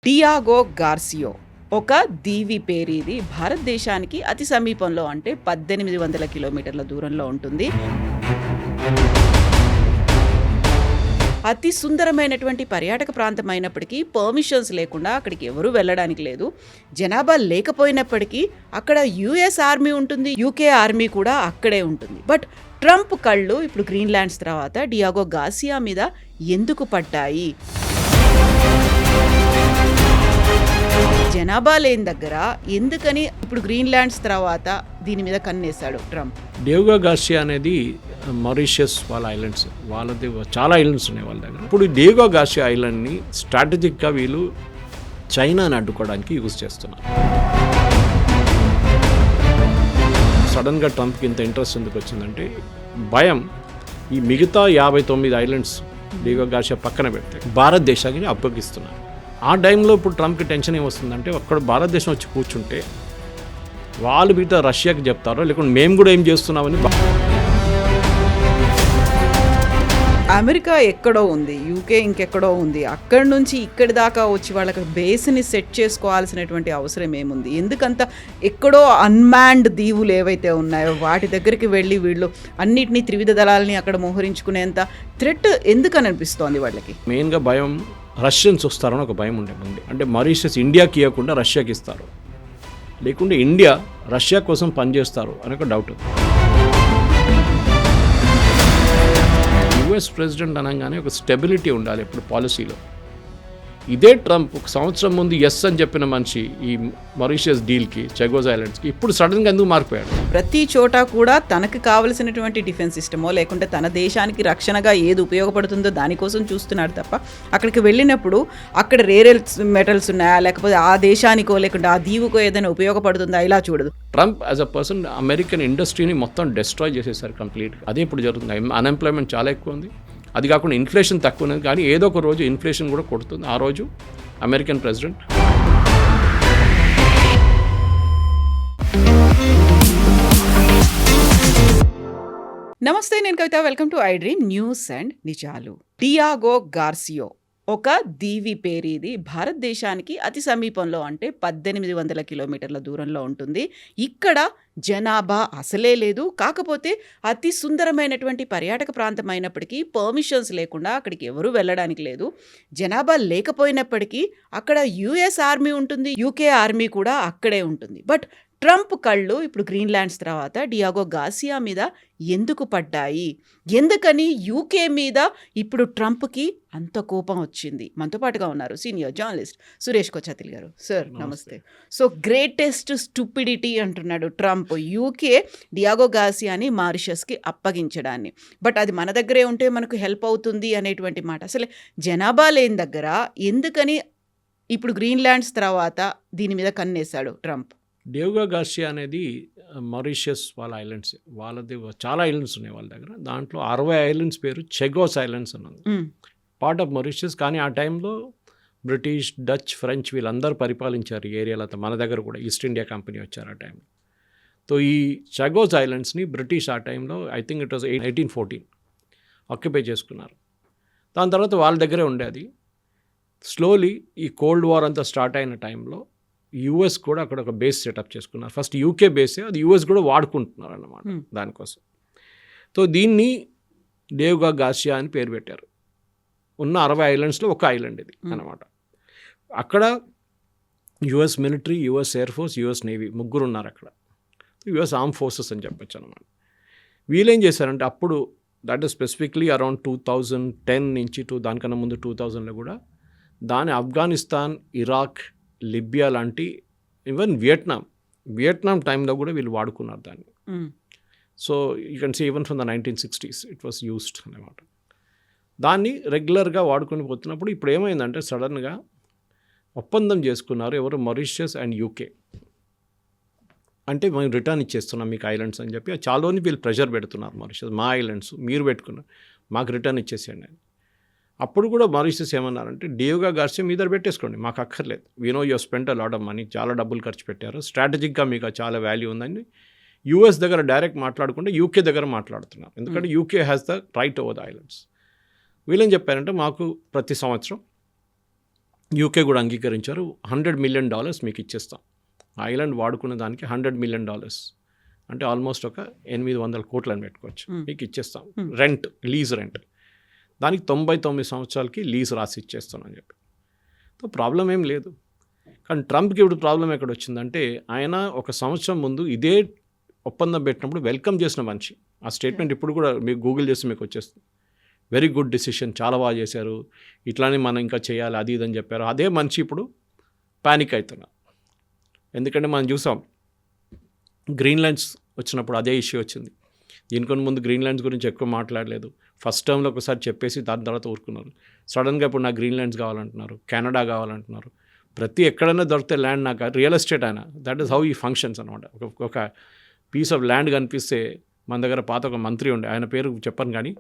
Diego Garcia ఒక దీవి పేరు. ఇది భారతదేశానికి అతి సమీపంలో, అంటే 1800 కిలోమీటర్ల దూరంలో ఉంటుంది. అతి సుందరమైనటువంటి పర్యాటక ప్రాంతం అయినప్పటికీ పర్మిషన్స్ లేకుండా అక్కడికి ఎవరూ వెళ్ళడానికి లేదు. జనాభా లేకపోయినప్పటికీ అక్కడ యుఎస్ ఆర్మీ ఉంటుంది, యూకే ఆర్మీ కూడా అక్కడే ఉంటుంది. బట్ ట్రంప్ కళ్ళు ఇప్పుడు గ్రీన్లాండ్స్ తర్వాత డియాగో గార్సియా మీద ఎందుకు పడ్డాయి? జనాభా లేని దగ్గర ఎందుకని ఇప్పుడు గ్రీన్లాండ్స్ తర్వాత దీని మీద కన్నేశాడు ట్రంప్? డియాగో గార్సియా అనేది మారిషియస్ వాళ్ళ ఐలాండ్స్, వాళ్ళది చాలా ఐలాండ్స్ ఉన్నాయి వాళ్ళ దగ్గర. ఇప్పుడు డియాగో గార్సియా ఐలాండ్ని స్ట్రాటజిక్గా వీళ్ళు చైనాని అడ్డుకోవడానికి యూజ్ చేస్తున్నారు. సడన్గా ట్రంప్కి ఇంత ఇంట్రెస్ట్ ఎందుకు వచ్చిందంటే భయం, ఈ మిగతా 59 ఐలాండ్స్ డియాగో గార్సియా పక్కన పెడితే భారతదేశానికి అప్పగిస్తున్నారు. ఆ టైంలో ఇప్పుడు ట్రంప్కి టెన్షన్ ఏమొస్తుందంటే అక్కడ భారతదేశం వచ్చి కూర్చుంటే వాళ్ళు మిగతా రష్యాకి చెప్తారో, లేకుంటే మేము కూడా ఏం చేస్తున్నామని. అమెరికా ఎక్కడో ఉంది, యూకే ఇంకెక్కడో ఉంది. అక్కడి నుంచి ఇక్కడి దాకా వచ్చి వాళ్ళకి బేస్ని సెట్ చేసుకోవాల్సినటువంటి అవసరం ఏముంది? ఎందుకంత ఎక్కడో అన్మాన్డ్ దీవులు ఏవైతే ఉన్నాయో వాటి దగ్గరికి వెళ్ళి వీళ్ళు అన్నిటినీ త్రివిధ దళాలని అక్కడ మోహరించుకునేంత థ్రెట్ ఎందుకని అనిపిస్తోంది వాళ్ళకి? మెయిన్గా భయం రష్యన్స్ వస్తారని ఒక భయం ఉంటుంది. అంటే మారిషియస్ ఇండియాకి ఇవ్వకుండా రష్యాకి ఇస్తారు, లేకుంటే ఇండియా రష్యా కోసం పనిచేస్తారు అని ఒక డౌట్. యుఎస్ ప్రెసిడెంట్ అనగానే ఒక స్టెబిలిటీ ఉండాలి ఇప్పుడు పాలసీలో. ఇదే ట్రంప్ ఒక సంవత్సరం ముందు ఎస్ అని చెప్పిన మనిషి ఈ మారిషియస్ డీల్కి, చెగోస్ ఐలాండ్స్కి, ఇప్పుడు సడన్గా ఎందుకు మారిపోయాడు? ప్రతి చోట కూడా తనకు కావలసినటువంటి డిఫెన్స్ సిస్టమో లేకుంటే తన దేశానికి రక్షణగా ఏది ఉపయోగపడుతుందో దానికోసం చూస్తున్నాడు తప్ప అక్కడికి వెళ్ళినప్పుడు అక్కడ రేర్ మెటల్స్ ఉన్నాయా, లేకపోతే ఆ దేశానికో లేకుంటే ఆ దీవుకో ఏదైనా ఉపయోగపడుతుందా ఇలా చూడదు. Trump as a person American ఇండస్ట్రీని మొత్తం డిస్ట్రాయ్ చేసేసారు కంప్లీట్గా. అదే ఇప్పుడు జరుగుతుంది. అన్ఎంప్లాయ్మెంట్ చాలా ఎక్కువ ఉంది. అది కాకుండా ఇన్ఫ్లేషన్ తక్కువ ఉన్నది, కానీ ఏదో ఒక రోజు ఇన్ఫ్లేషన్ కూడా కొడుతుంది. ఆ రోజు అమెరికన్ ప్రెసిడెంట్. నమస్తే, నేను Kavitha. Welcome to I dream news and నిజాలు. డియాగో గార్సియో ఒక దీవి పేరు. ఇది భారతదేశానికి అతి సమీపంలో, అంటే 1800 కిలోమీటర్ల దూరంలో ఉంటుంది. ఇక్కడ జనాభా అసలే లేదు. కాకపోతే అతి సుందరమైనటువంటి పర్యాటక ప్రాంతం అయినప్పటికీ పర్మిషన్స్ లేకుండా అక్కడికి ఎవరూ వెళ్ళడానికి లేదు. జనాభా లేకపోయినప్పటికీ అక్కడ యుఎస్ ఆర్మీ ఉంటుంది, యూకే ఆర్మీ కూడా అక్కడే ఉంటుంది. బట్ ట్రంప్ కళ్ళు ఇప్పుడు గ్రీన్లాండ్స్ తర్వాత డియాగో గార్సియా మీద ఎందుకు పడ్డాయి? ఎందుకని యూకే మీద ఇప్పుడు ట్రంప్కి అంత కోపం వచ్చింది? మనతో పాటుగా ఉన్నారు సీనియర్ జర్నలిస్ట్ సురేష్ కొచ్చాతిల్ గారు. సార్ నమస్తే. సో గ్రేటెస్ట్ స్టూపిడిటీ అంటున్నాడు ట్రంప్ యూకే డియాగో గార్సియాని మారిషస్కి అప్పగించడాన్ని. బట్ అది మన దగ్గరే ఉంటే మనకు హెల్ప్ అవుతుంది అనేటువంటి మాట. అసలు జనాభా లేని దగ్గర ఎందుకని ఇప్పుడు గ్రీన్లాండ్స్ తర్వాత దీని మీద కన్నేశాడు ట్రంప్? డియాగో గార్సియా అనేది మారిషియస్ వాళ్ళ ఐలాండ్స్, వాళ్ళది చాలా ఐలాండ్స్ ఉన్నాయి వాళ్ళ దగ్గర. దాంట్లో 60 ఐలాండ్స్ పేరు చెగోస్ ఐలాండ్స్ అన్నది, పార్ట్ ఆఫ్ మారిషియస్. కానీ ఆ టైంలో బ్రిటిష్, డచ్, ఫ్రెంచ్ వీళ్ళందరూ పరిపాలించారు ఈ ఏరియాలో. మన దగ్గర కూడా ఈస్ట్ ఇండియా కంపెనీ వచ్చారు ఆ టైంలో. సో ఈ చెగోస్ ఐలాండ్స్ని బ్రిటిష్ ఆ టైంలో I think it was 1814 occupy చేసుకున్నారు. దాని తర్వాత వాళ్ళ దగ్గరే ఉండేది. స్లోలీ ఈ కోల్డ్ వార్ అంతా స్టార్ట్ అయిన టైంలో యుఎస్ కూడా అక్కడ ఒక బేస్ సెటప్ చేసుకున్నారు. ఫస్ట్ యూకే బేసే, అది యుఎస్ కూడా వాడుకుంటున్నారు అన్నమాట దానికోసం. సో దీన్ని డియాగో గార్సియా అని పేరు పెట్టారు. ఉన్న 60 ఐలాండ్స్లో ఒక ఐలాండ్ ఇది అన్నమాట. అక్కడ US military, US air force, US navy ముగ్గురు ఉన్నారు అక్కడ. యుఎస్ ఆర్మ్ ఫోర్సెస్ అని చెప్పచ్చు అనమాట. వీళ్ళేం చేశారంటే అప్పుడు, దట్ ఈస్ స్పెసిఫిక్లీ అరౌండ్ 2010 నుంచి దానికన్నా ముందు 2000లో కూడా దాని ఆఫ్ఘనిస్తాన్, ఇరాక్, లిబియా లాంటి, ఈవెన్ వియట్నాం టైంలో కూడా వీళ్ళు వాడుకున్నారు దాన్ని. So you can see even from the 1960s it was used అన్నమాట. దాన్ని రెగ్యులర్గా వాడుకొని పోతున్నప్పుడు ఇప్పుడు ఏమైందంటే సడన్గా ఒప్పందం చేసుకున్నారు ఎవరు, మారిషియస్ అండ్ యూకే. అంటే మేము రిటర్న్ ఇచ్చేస్తున్నాం మీకు ఐలాండ్స్ అని చెప్పి చాలాని వీళ్ళు ప్రెషర్ పెడుతున్నారు. మారిషియస్, మా ఐలాండ్స్ మీరు పెట్టుకున్నారు, మాకు రిటర్న్ ఇచ్చేసేయండి అని. అప్పుడు కూడా మారిషియస్ ఏమన్నారంటే డియాగో గార్సియా మీ దగ్గర పెట్టేసుకోండి, మాకు అక్కర్లేదు. We know you spent a lot of money, చాలా డబ్బులు ఖర్చు పెట్టారు, స్ట్రాటజిక్గా మీకు చాలా వాల్యూ ఉందని యూఎస్ దగ్గర డైరెక్ట్ మాట్లాడకుండా యూకే దగ్గర మాట్లాడుతున్నారు. ఎందుకంటే UK has the right over the islands. వీళ్ళేం చెప్పారంటే మాకు ప్రతి సంవత్సరం యూకే కూడా అంగీకరించారు, $100 మిలియన్ మీకు ఇచ్చేస్తాం, ఐలాండ్ వాడుకునే దానికి $100 మిలియన్, అంటే ఆల్మోస్ట్ ఒక 800 కోట్లని పెట్టుకోవచ్చు, మీకు ఇచ్చేస్తాం రెంట్, లీజ్ రెంట్, దానికి 99 సంవత్సరాలకి లీజ్ రాసి ఇచ్చేస్తామని చెప్పి. సో ప్రాబ్లం ఏం లేదు. కానీ ట్రంప్కి ఇప్పుడు ప్రాబ్లం ఎక్కడ వచ్చిందంటే, ఆయన ఒక సంవత్సరం ముందు ఇదే ఒప్పందం పెట్టినప్పుడు వెల్కమ్ చేసిన మనిషి. ఆ స్టేట్మెంట్ ఇప్పుడు కూడా మీకు గూగుల్ చేసి మీకు వచ్చేస్తుంది. వెరీ గుడ్ డిసిషన్, చాలా బాగా చేశారు, ఇట్లానే మనం ఇంకా చేయాలి అది ఇదని చెప్పారు. అదే మనిషి ఇప్పుడు ప్యానిక్ అవుతున్నారు. ఎందుకంటే మనం చూసాం గ్రీన్లాండ్స్ వచ్చినప్పుడు అదే ఇష్యూ వచ్చింది. దీనికొని ముందు గ్రీన్లాండ్స్ గురించి ఎక్కువ మాట్లాడలేదు. ఫస్ట్ టైంలో ఒకసారి చెప్పేసి దాని తర్వాత ఊరుకున్నారు. సడన్గా ఇప్పుడు నాకు గ్రీన్లాండ్స్ కావాలంటున్నారు, కెనడా కావాలంటున్నారు. ప్రతి ఎక్కడైనా దొరికితే ల్యాండ్ నాకు, రియల్ ఎస్టేట్ అయినా, దట్ ఈస్ హౌ ఈ ఫంక్షన్స్ అనమాట. ఒక పీస్ ఆఫ్ ల్యాండ్ కనిపిస్తే, మన దగ్గర పాత ఒక మంత్రి ఉండే, ఆయన పేరు చెప్పను కానీ,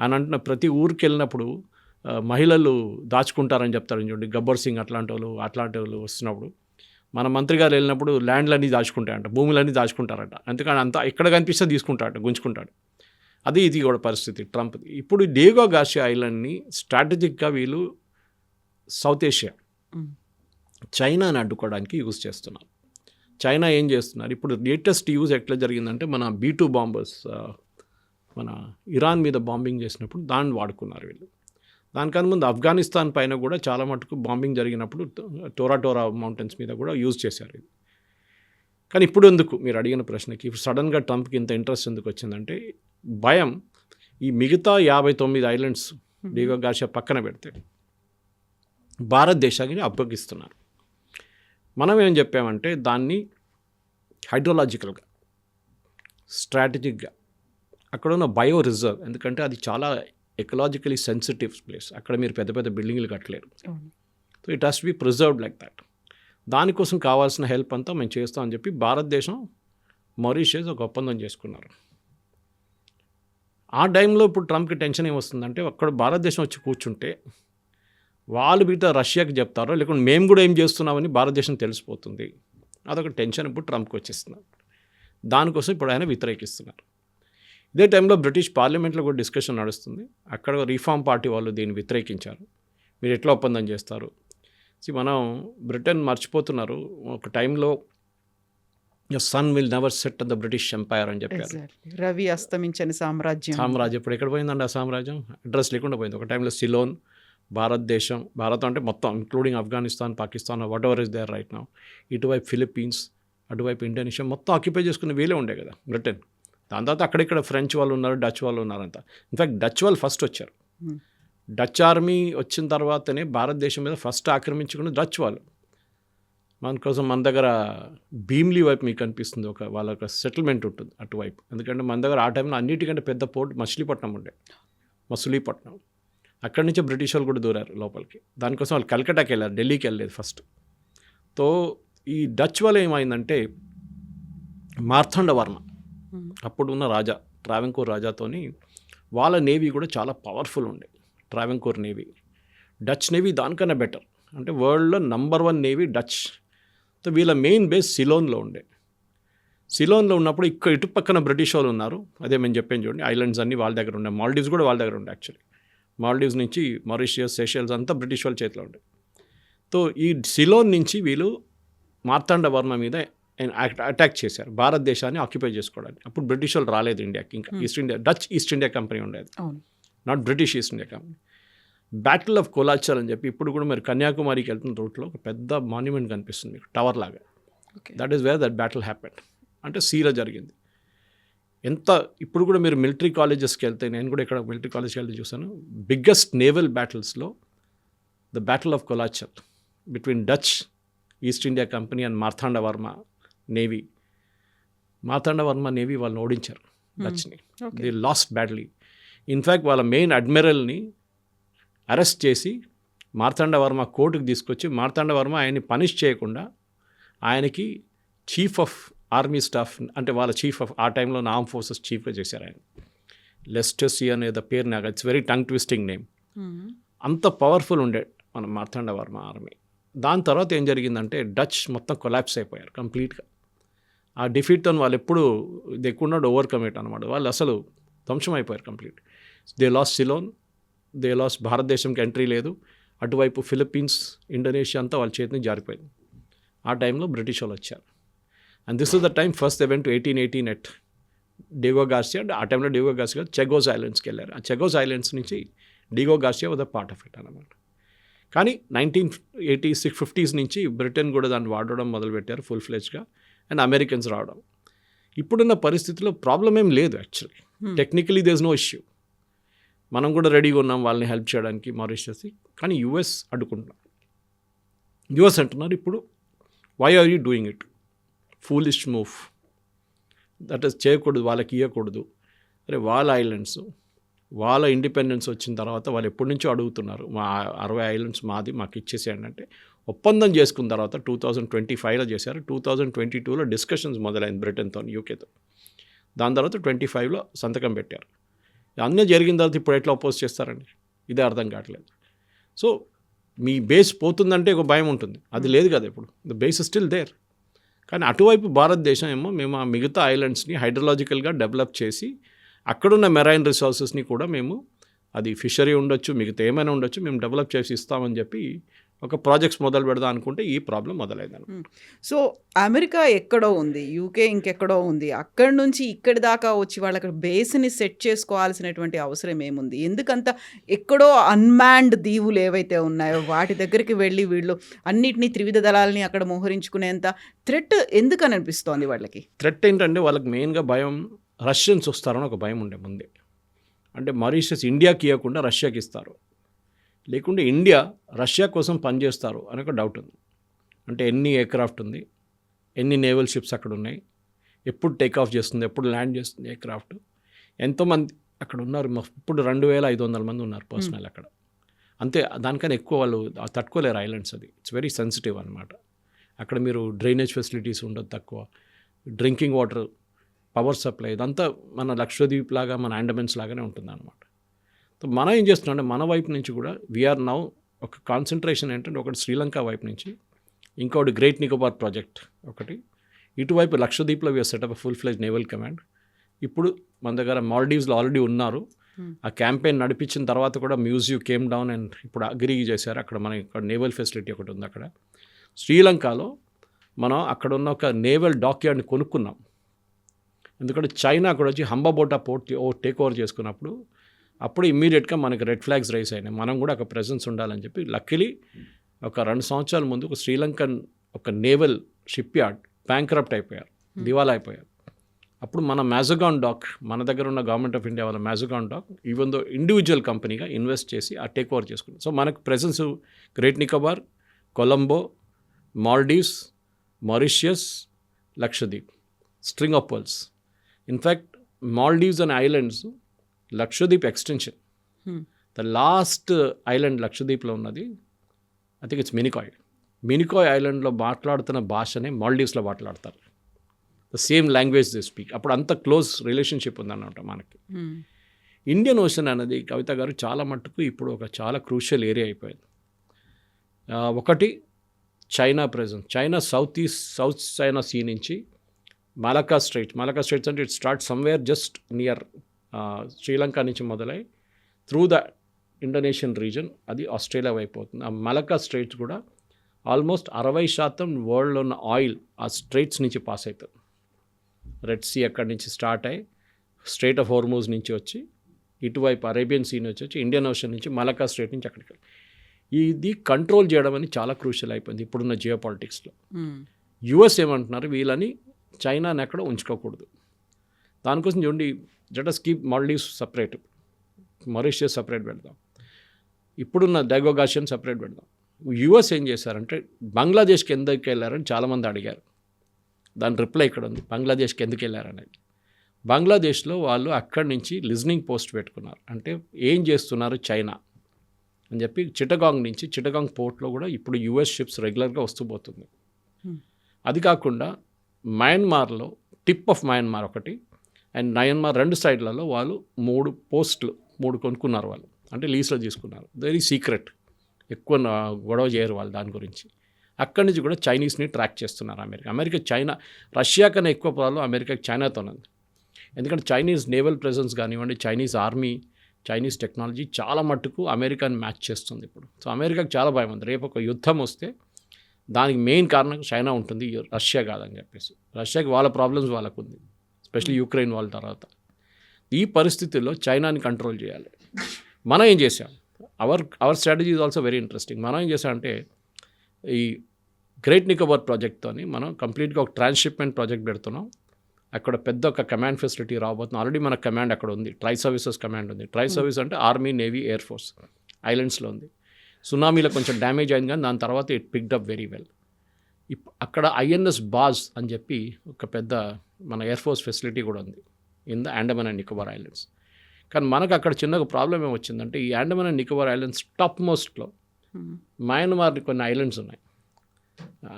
ఆయన అంటున్న ప్రతి ఊరికి వెళ్ళినప్పుడు మహిళలు దాచుకుంటారని చెప్తారు చూడండి, గబ్బర్ సింగ్ అట్లాంటి వాళ్ళు వస్తున్నప్పుడు, మన మంత్రి గారు వెళ్ళినప్పుడు ల్యాండ్లన్నీ దాచుకుంటాయంట, భూములన్నీ దాచుకుంటారట. అందుకని అంతా ఎక్కడ కనిపిస్తే తీసుకుంటాడట, గుంజుకుంటాడు. అది ఇది కూడా పరిస్థితి ట్రంప్ది. ఇప్పుడు డియాగో గార్సియా ఐలాండ్ని స్ట్రాటజిక్గా వీళ్ళు సౌత్ ఏషియా, చైనాని అడ్డుకోవడానికి యూజ్ చేస్తున్నారు. చైనా ఏం చేస్తున్నారు ఇప్పుడు, లేటెస్ట్ యూజ్ ఎట్లా జరిగిందంటే, మన B-2 బాంబర్స్ మన ఇరాన్ మీద బాంబింగ్ చేసినప్పుడు దాన్ని వాడుకున్నారు వీళ్ళు. దానికన్నా ముందు ఆఫ్ఘనిస్తాన్ పైన కూడా చాలా మటుకు బాంబింగ్ జరిగినప్పుడు టోరా మౌంటైన్స్ మీద కూడా యూజ్ చేశారు ఇది. కానీ ఇప్పుడు ఎందుకు, మీరు అడిగిన ప్రశ్నకి ఇప్పుడు సడన్గా ట్రంప్కి ఇంత ఇంట్రెస్ట్ ఎందుకు వచ్చిందంటే, భయం ఈ మిగతా 59 ఐలాండ్స్ డియాగో గార్సియా పక్కన పెడితే భారతదేశానికి అప్పగిస్తున్నారు. మనం ఏం చెప్పామంటే, దాన్ని హైడ్రోలాజికల్గా, స్ట్రాటజిక్గా అక్కడ ఉన్న బయో రిజర్వ్, ఎందుకంటే అది చాలా ఎకలాజికలీ సెన్సిటివ్ ప్లేస్, అక్కడ మీరు పెద్ద పెద్ద బిల్డింగ్లు కట్టలేరు. So it has to be preserved like that. దానికోసం కావాల్సిన హెల్ప్ అంతా మేము చేస్తామని చెప్పి భారతదేశం మారిషియస్ ఒక ఒప్పందం చేసుకున్నారు. ఆ టైంలో ఇప్పుడు ట్రంప్కి టెన్షన్ ఏమొస్తుందంటే, అక్కడ భారతదేశం వచ్చి కూర్చుంటే వాళ్ళు మిగతా రష్యాకి చెప్తారో, లేకుంటే మేము కూడా ఏం చేస్తున్నామని భారతదేశం తెలిసిపోతుంది. అదొక టెన్షన్ ఇప్పుడు ట్రంప్కి వచ్చేస్తున్నారు. దానికోసం ఇప్పుడు ఆయన వ్యతిరేకిస్తున్నారు. ఇదే టైంలో బ్రిటిష్ పార్లమెంట్లో కూడా డిస్కషన్ నడుస్తుంది. అక్కడ రీఫార్మ్ పార్టీ వాళ్ళు దీన్ని వ్యతిరేకించారు. మీరు ఎట్లా ఒప్పందం చేస్తారు? మనం బ్రిటన్ మర్చిపోతున్నారు, ఒక టైంలో sun will never set the British empire అని చెప్పారు. రవి అస్తమించని సామ్రాజ్యం ఇప్పుడు ఎక్కడ పోయిందండి ఆ సామ్రాజ్యం? అడ్రస్ లేకుండా పోయింది. ఒక టైంలో సిలోన్, భారతదేశం, భారత్ అంటే మొత్తం including Afghanistan, Pakistan, whatever is there right now, ఇటువైపు ఫిలిప్పీన్స్, అటువైపు ఇండోనేషియా, మొత్తం ఆక్యుపై చేసుకునే వీలే ఉండే కదా బ్రిటన్. దాని తర్వాత అక్కడిక్కడ ఫ్రెంచ్ వాళ్ళు ఉన్నారు, డచ్ వాళ్ళు ఉన్నారంతా. ఇన్ఫ్యాక్ట్ డచ్ వాళ్ళు ఫస్ట్ వచ్చారు. డచ్ ఆర్మీ వచ్చిన తర్వాతనే భారతదేశం మీద ఫస్ట్ ఆక్రమించుకున్న డచ్ వాళ్ళు. మన కోసం మన దగ్గర భీమ్లీ వైపు మీకు కనిపిస్తుంది, వాళ్ళ ఒక సెటిల్మెంట్ ఉంటుంది అటువైపు. ఎందుకంటే మన దగ్గర ఆ టైంలో అన్నిటికంటే పెద్ద పోర్ట్ మచిలీపట్నం ఉండే, మచిలీపట్నం. అక్కడి నుంచే బ్రిటిష్ వాళ్ళు కూడా దూరారు లోపలికి. దానికోసం వాళ్ళు కలకట్టాకి వెళ్ళారు, ఢిల్లీకి వెళ్ళలేదు ఫస్ట్. తో ఈ డచ్ వాళ్ళు ఏమైందంటే, మార్తాండవర్మ అప్పుడు ఉన్న రాజా, ట్రావెంకోర్ రాజాతోని వాళ్ళ నేవీ కూడా చాలా పవర్ఫుల్ ఉండే, ట్రావెంకోర్ నేవీ. డచ్ నేవీ దానికన్నా బెటర్, అంటే వరల్డ్లో నంబర్ 1 నేవీ డచ్. సో వీళ్ళ మెయిన్ బేస్ సిలోన్లో ఉండే. సిలోన్లో ఉన్నప్పుడు ఇక్కడ ఇటు పక్కన బ్రిటిష్ వాళ్ళు ఉన్నారు. అదే మేము చెప్పాను చూడండి, ఐలాండ్స్ అన్నీ వాళ్ళ దగ్గర ఉండే, మాల్డీవ్స్ కూడా వాళ్ళ దగ్గర ఉండే. యాక్చువల్లీ మాల్డీవ్స్ నుంచి మారిషియస్, సెషెల్స్ అంతా బ్రిటిష్ వాళ్ళ చేతిలో ఉండే. సో ఈ సిలోన్ నుంచి వీళ్ళు మార్తాండవర్మ మీద అటాక్ చేశారు, భారతదేశాన్ని ఆక్యుపై చేసుకోవడానికి. అప్పుడు బ్రిటిష్ వాళ్ళు రాలేదు ఇండియాకి, ఇంకా డచ్ ఈస్ట్ ఇండియా కంపెనీ ఉండేది, not British East India company. Battle of Colachel అని చెప్పి ఇప్పుడు కూడా మీరు కన్యాకుమారికి వెళ్తున్న రూట్లో ఒక పెద్ద మాన్యుమెంట్ కనిపిస్తుంది మీకు, టవర్ లాగా. That is where that battle happened, అంటే సీలో జరిగింది. ఇప్పుడు కూడా మీరు మిలిటరీ కాలేజెస్కి వెళ్తే, నేను కూడా ఇక్కడ మిలిటరీ కాలేజ్కి వెళ్తే చూసాను, బిగ్గెస్ట్ నేవల్ బ్యాటిల్స్లో the battle of Colachel between Dutch East India company and Marthanda Varma navy. Marthanda Varma navy వాళ్ళని ఓడించారు డచ్ని. The last battle. ఇన్ఫ్యాక్ట్ వాళ్ళ మెయిన్ అడ్మిరల్ని అరెస్ట్ చేసి మార్తాండవర్మ కోర్టుకు తీసుకొచ్చి, మార్తాండవర్మ ఆయన్ని పనిష్ చేయకుండా ఆయనకి చీఫ్ ఆఫ్ ఆర్మీ స్టాఫ్, అంటే వాళ్ళ చీఫ్ ఆఫ్, ఆ టైంలో ఆర్మ్ ఫోర్సెస్ చీఫ్గా చేశారు ఆయన. లెస్టర్ సి అనేది పేరు నాకు, it's very tongue twisting name. అంత పవర్ఫుల్ ఉండే మన మార్తాండవర్మ ఆర్మీ. దాని తర్వాత ఏం జరిగిందంటే, డచ్ మొత్తం కొలాప్స్ అయిపోయారు కంప్లీట్గా. ఆ డిఫీట్తో వాళ్ళు ఎప్పుడు they could not overcome it అనమాట. వాళ్ళు అసలు ధ్వంసం అయిపోయారు complete. They lost Ceylon, they lost, భారతదేశంకి ఎంట్రీ లేదు, అటువైపు ఫిలిప్పీన్స్, ఇండోనేషియా అంతా వాళ్ళ చేతిని జారిపోయింది. ఆ టైంలో బ్రిటిష్ వాళ్ళు వచ్చారు. And this is the time first they went to 1818 at Diego Garcia. ఆ టైంలో డిగో గార్సియా చెగోస్ ఐలాండ్స్కి వెళ్ళారు. ఆ చెగోస్ ఐలాండ్స్ నుంచి Diego Garcia was the part of it అనమాట. కానీ 1950s నుంచి బ్రిటన్ కూడా దాన్ని వాడడం మొదలుపెట్టారు ఫుల్ ఫ్లెజ్గా, అండ్ అమెరికన్స్ రావడం. ఇప్పుడున్న పరిస్థితిలో ప్రాబ్లం ఏం లేదు actually, technically there is no issue. మనం కూడా రెడీగా ఉన్నాం వాళ్ళని హెల్ప్ చేయడానికి మారిషస్కి. కానీ యుఎస్ అడ్డుకుంటున్నాం. యుఎస్ అంటున్నారు ఇప్పుడు, why are you doing it, foolish move, that is చేయకూడదు, వాళ్ళకి ఇవ్వకూడదు. అరే వాళ్ళ ఐలాండ్స్, వాళ్ళ ఇండిపెండెన్స్ వచ్చిన తర్వాత వాళ్ళు ఎప్పటి నుంచో అడుగుతున్నారు, మా 60 ఐలాండ్స్ మాది, మాకు ఇచ్చేసేయండి అంటే ఒప్పందం చేసుకున్న తర్వాత 2025లో చేశారు. 2022లో డిస్కషన్స్ మొదలైంది బ్రిటన్తో, యూకేతో. దాని తర్వాత 25లో సంతకం పెట్టారు. అన్నీ జరిగిన తర్వాత ఇప్పుడు ఎట్లా అపోజ్ చేస్తారండి, ఇదే అర్థం కావట్లేదు. సో మీ బేస్ పోతుందంటే ఒక భయం ఉంటుంది, అది లేదు కదా ఇప్పుడు, the base is still there. కానీ అటువైపు భారతదేశం ఏమో మేము ఆ మిగతా ఐలాండ్స్ని హైడ్రలాజికల్గా డెవలప్ చేసి అక్కడున్న మెరైన్ రిసోర్సెస్ని కూడా మేము, అది ఫిషరీ ఉండొచ్చు, మిగతా ఏమైనా ఉండొచ్చు, మేము డెవలప్ చేసి ఇస్తామని చెప్పి ఒక ప్రాజెక్ట్స్ మొదలు పెడదాం అనుకుంటే ఈ ప్రాబ్లం మొదలైంది. సో అమెరికా ఎక్కడో ఉంది, యూకే ఇంకెక్కడో ఉంది, అక్కడి నుంచి ఇక్కడి దాకా వచ్చి వాళ్ళకి బేస్ని సెట్ చేసుకోవాల్సినటువంటి అవసరం ఏముంది? ఎందుకంత ఎక్కడో అన్మాన్డ్ దీవులు ఏవైతే ఉన్నాయో వాటి దగ్గరికి వెళ్ళి వీళ్ళు అన్నిటినీ త్రివిధ దళాలని అక్కడ మోహరించుకునేంత థ్రెట్ ఎందుకని అనిపిస్తోంది వాళ్ళకి? థ్రెట్ ఏంటంటే వాళ్ళకి మెయిన్గా భయం రష్యన్స్ వస్తారని ఒక భయం ఉండే ముందే. అంటే మారిషస్ ఇండియాకి ఇవ్వకుండా రష్యాకి ఇస్తారు, లేకుంటే ఇండియా రష్యా కోసం పనిచేస్తారు అని ఒక డౌట్ ఉంది. అంటే ఎన్ని ఎయిర్క్రాఫ్ట్ ఉంది, ఎన్ని నేవల్ షిప్స్ అక్కడ ఉన్నాయి, ఎప్పుడు టేక్ ఆఫ్ చేస్తుంది, ఎప్పుడు ల్యాండ్ చేస్తుంది ఎయిర్క్రాఫ్ట్, ఎంతోమంది అక్కడ ఉన్నారు. ఇప్పుడు 2500 మంది ఉన్నారు పర్సనల్ అక్కడ. అంతే, దానికన్నా ఎక్కువ వాళ్ళు తట్టుకోలేరు ఐలాండ్స్. అది ఇట్స్ వెరీ సెన్సిటివ్ అనమాట. అక్కడ మీరు డ్రైనేజ్ ఫెసిలిటీస్ ఉండదు తక్కువ, డ్రింకింగ్ వాటర్, పవర్ సప్లై, ఇదంతా మన లక్షద్వీప్ లాగా, మన అండమాన్స్ లాగానే ఉంటుంది అనమాట. మనం ఏం చేస్తున్నాం అంటే మన వైపు నుంచి కూడా వీఆర్ నౌ ఒక కాన్సన్ట్రేషన్ ఏంటంటే, ఒకటి శ్రీలంక వైపు నుంచి, ఇంకోటి గ్రేట్ నికోబార్ ప్రాజెక్ట్ ఒకటి, ఇటువైపు లక్షద్వీప్లో we are set up full fledged naval command. ఇప్పుడు మన దగ్గర మాల్డీవ్స్లో ఆల్రెడీ ఉన్నారు. ఆ క్యాంపెయిన్ నడిపించిన తర్వాత కూడా మ్యూజియం కేమ్ డౌన్ అండ్ ఇప్పుడు అగ్రీ చేశారు. అక్కడ మన ఇక్కడ నేవల్ ఫెసిలిటీ ఒకటి ఉంది అక్కడ. శ్రీలంకలో మనం అక్కడ ఉన్న ఒక నేవల్ డాక్యార్డ్ని కొనుక్కున్నాం. ఎందుకంటే చైనా అక్కడ వచ్చి హంబాబోటా పోర్ట్ టేక్ ఓవర్ చేసుకున్నప్పుడు అప్పుడు ఇమ్మీడియట్గా మనకి రెడ్ ఫ్లాగ్స్ రైజ్ అయినాయి. మనం కూడా ఒక ప్రెజెన్స్ ఉండాలని చెప్పి లక్కీలీ ఒక 2 సంవత్సరాల ముందు ఒక శ్రీలంకన్ ఒక నేవల్ షిప్ యార్డ్ బ్యాంక్రప్ట్ అయిపోయారు, దివాలా అయిపోయారు. అప్పుడు మన మ్యాజగాన్ డాక్, మన దగ్గర ఉన్న గవర్నమెంట్ ఆఫ్ ఇండియా వాళ్ళ Mazagon dock even though individual కంపెనీగా ఇన్వెస్ట్ చేసి ఆ టేక్ ఓవర్ చేసుకున్నాం. సో మనకు presence great Nicobar, Colombo, Maldives, Mauritius, Lakshadweep, string of pearls. In fact Maldives అనే islands Lakshadweep extension. The last island లక్షద్వీప్లో ఉన్నది I think it's Minicoy. Minicoy ఐలాండ్లో మాట్లాడుతున్న భాషనే మాల్డీవ్స్లో మాట్లాడతారు. The same language they speak. అప్పుడు అంత క్లోజ్ రిలేషన్షిప్ ఉందన్నమాట మనకి. ఇండియన్ ఓషన్ అనేది కవిత గారు చాలా మట్టుకు ఇప్పుడు ఒక చాలా క్రూషియల్ ఏరియా అయిపోయింది. ఒకటి China presence. China south China see నుంచి మలకా స్ట్రైట్స్ అంటే it start somewhere just near Sri Lanka నుంచి మొదలై త్రూ ద ఇండోనేషియన్ రీజన్ అది ఆస్ట్రేలియా వైపు అవుతుంది. ఆ మలకా స్ట్రైట్స్ కూడా ఆల్మోస్ట్ 60% వరల్డ్లో ఉన్న ఆయిల్ ఆ స్ట్రైట్స్ నుంచి పాస్ అవుతుంది. రెడ్ సీ అక్కడి నుంచి స్టార్ట్ అయ్యి స్ట్రైట్ ఆఫ్ హోర్మూజ్ నుంచి వచ్చి ఇటువైపు అరేబియన్ సీ నుంచి వచ్చి ఇండియన్ ఓషన్ నుంచి మలకా స్ట్రైట్ నుంచి అక్కడికి. ఇది కంట్రోల్ చేయడం అని చాలా క్రూషియల్ అయిపోయింది ఇప్పుడున్న జియో పాలిటిక్స్లో. యుఎస్ ఏమంటున్నారు, వీళ్ళని చైనాని ఎక్కడ ఉంచుకోకూడదు. దానికోసం చూడండి, let us keep Maldives separate, Mauritius separate పెడదాం, ఇప్పుడున్న డైగోగాషియన్ సపరేట్ పెడదాం. యుఎస్ ఏం చేశారంటే బంగ్లాదేశ్కి ఎందుకు వెళ్ళారని చాలామంది అడిగారు. దాని రిప్లై ఇక్కడ ఉంది, బంగ్లాదేశ్కి ఎందుకు వెళ్ళారనేది. బంగ్లాదేశ్లో వాళ్ళు అక్కడి నుంచి లిజనింగ్ పోస్ట్ పెట్టుకున్నారు. అంటే ఏం చేస్తున్నారు చైనా అని చెప్పి చిటగాంగ్ పోర్ట్లో కూడా ఇప్పుడు యుఎస్ షిప్స్ రెగ్యులర్గా వస్తూ పోతుంది. అది కాకుండా మయన్మార్లో టిప్ ఆఫ్ మయన్మార్ ఒకటి అండ్ మయన్మార్ 2 సైడ్లలో వాళ్ళు 3 పోస్టులు కొనుక్కున్నారు వాళ్ళు. అంటే లీజ్లో తీసుకున్నారు. వెరీ సీక్రెట్, ఎక్కువ గొడవ చేయరు వాళ్ళు దాని గురించి. అక్కడి నుంచి కూడా చైనీస్ని ట్రాక్ చేస్తున్నారు అమెరికా. చైనా, రష్యా కన్నా ఎక్కువ ప్రాబ్లం అమెరికాకి చైనాతో ఉంది. ఎందుకంటే చైనీస్ నేవల్ ప్రెజెన్స్ కానివ్వండి, చైనీస్ ఆర్మీ చైనీస్ టెక్నాలజీ చాలా మట్టుకు అమెరికాని మ్యాచ్ చేస్తుంది ఇప్పుడు. సో అమెరికాకి చాలా భయం ఉంది, రేపు ఒక యుద్ధం వస్తే దానికి మెయిన్ కారణం చైనా ఉంటుంది, రష్యా కాదని చెప్పేసి. రష్యాకి వాళ్ళ ప్రాబ్లమ్స్ వాళ్ళకు ఉంది, ఎస్పెషల్లీ యుక్రెయిన్ వాళ్ళ తర్వాత. ఈ పరిస్థితుల్లో చైనాని కంట్రోల్ చేయాలి. మనం ఏం చేసాం, hour strategy is also very interesting. మనం ఏం చేసామంటే ఈ గ్రేట్ నికోబార్ ప్రాజెక్ట్తోని మనం కంప్లీట్గా ఒక ట్రాన్స్షిప్మెంట్ ప్రాజెక్ట్ పెడుతున్నాం. అక్కడ పెద్ద ఒక కమాండ్ ఫెసిలిటీ రాబోతుంది. ఆల్రెడీ మన కమాండ్ అక్కడ ఉంది, ట్రై సర్వీసెస్ కమాండ్ ఉంది. ట్రై సర్వీస్ అంటే ఆర్మీ, నేవీ, ఎయిర్ ఫోర్స్ ఐలాండ్స్లో ఉంది. సునామీలో కొంచెం డ్యామేజ్ అయింది కానీ దాని తర్వాత it picked up very well. అక్కడ ఐఎన్ఎస్ బాజ్ అని చెప్పి ఒక పెద్ద మన ఎయిర్ ఫోర్స్ ఫెసిలిటీ కూడా ఉంది in the Andaman and Nicobar islands. కానీ మనకు అక్కడ చిన్నగా ప్రాబ్లం ఏమొచ్చిందంటే ఈ Andaman and Nicobar islands top మోస్ట్లో మయన్మార్ కొన్ని ఐలాండ్స్ ఉన్నాయి.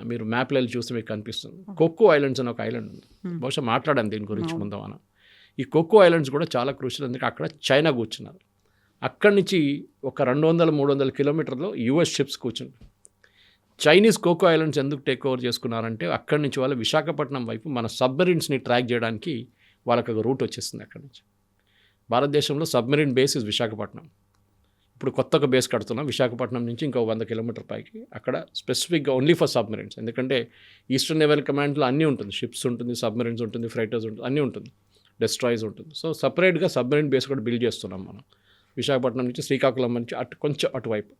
మీరు మ్యాప్లో వెళ్ళి చూస్తే మీకు కనిపిస్తుంది. కొక్కో ఐలాండ్స్ అని ఒక ఐలాండ్ ఉంది, బహుశా మాట్లాడాను దీని గురించి ముందు మనం. ఈ కొక్కో ఐలాండ్స్ కూడా చాలా క్రూషియల్, ఎందుకంటే అక్కడ చైనా కూర్చున్నారు. అక్కడి నుంచి ఒక 200-300 కిలోమీటర్లో యూఎస్ షిప్స్ కూర్చుంది. చైనీస్ కోకో ఐలాండ్స్ ఎందుకు టేక్ ఓవర్ చేసుకున్నారంటే అక్కడి నుంచి వాళ్ళు విశాఖపట్నం వైపు మన సబ్మెరీన్స్ని ట్రాక్ చేయడానికి వాళ్ళకి ఒక రూట్ వచ్చేస్తుంది. అక్కడి నుంచి భారతదేశంలో సబ్మెరీన్ బేస్ ఇస్ విశాఖపట్నం. ఇప్పుడు కొత్తగా బేస్ కడుతున్నాం విశాఖపట్నం నుంచి ఇంకో 100 కిలోమీటర్ పైకి. అక్కడ స్పెసిఫిక్గా ఓన్లీ ఫర్ సబ్మెరీన్స్, ఎందుకంటే ఈస్టర్న్ నేవల్ కమాండ్లో అన్నీ ఉంటుంది, షిప్స్ ఉంటుంది, సబ్మెరీన్స్ ఉంటుంది, ఫ్రైటర్స్ ఉంటుంది, అన్నీ ఉంటుంది, డెస్ట్రాయిస్ ఉంటుంది. సో సపరేట్గా సబ్మెరీన్ బేస్ కూడా బిల్డ్ చేస్తున్నాం మనం విశాఖపట్నం నుంచి, శ్రీకాకుళం నుంచి కొంచెం అటువైపు.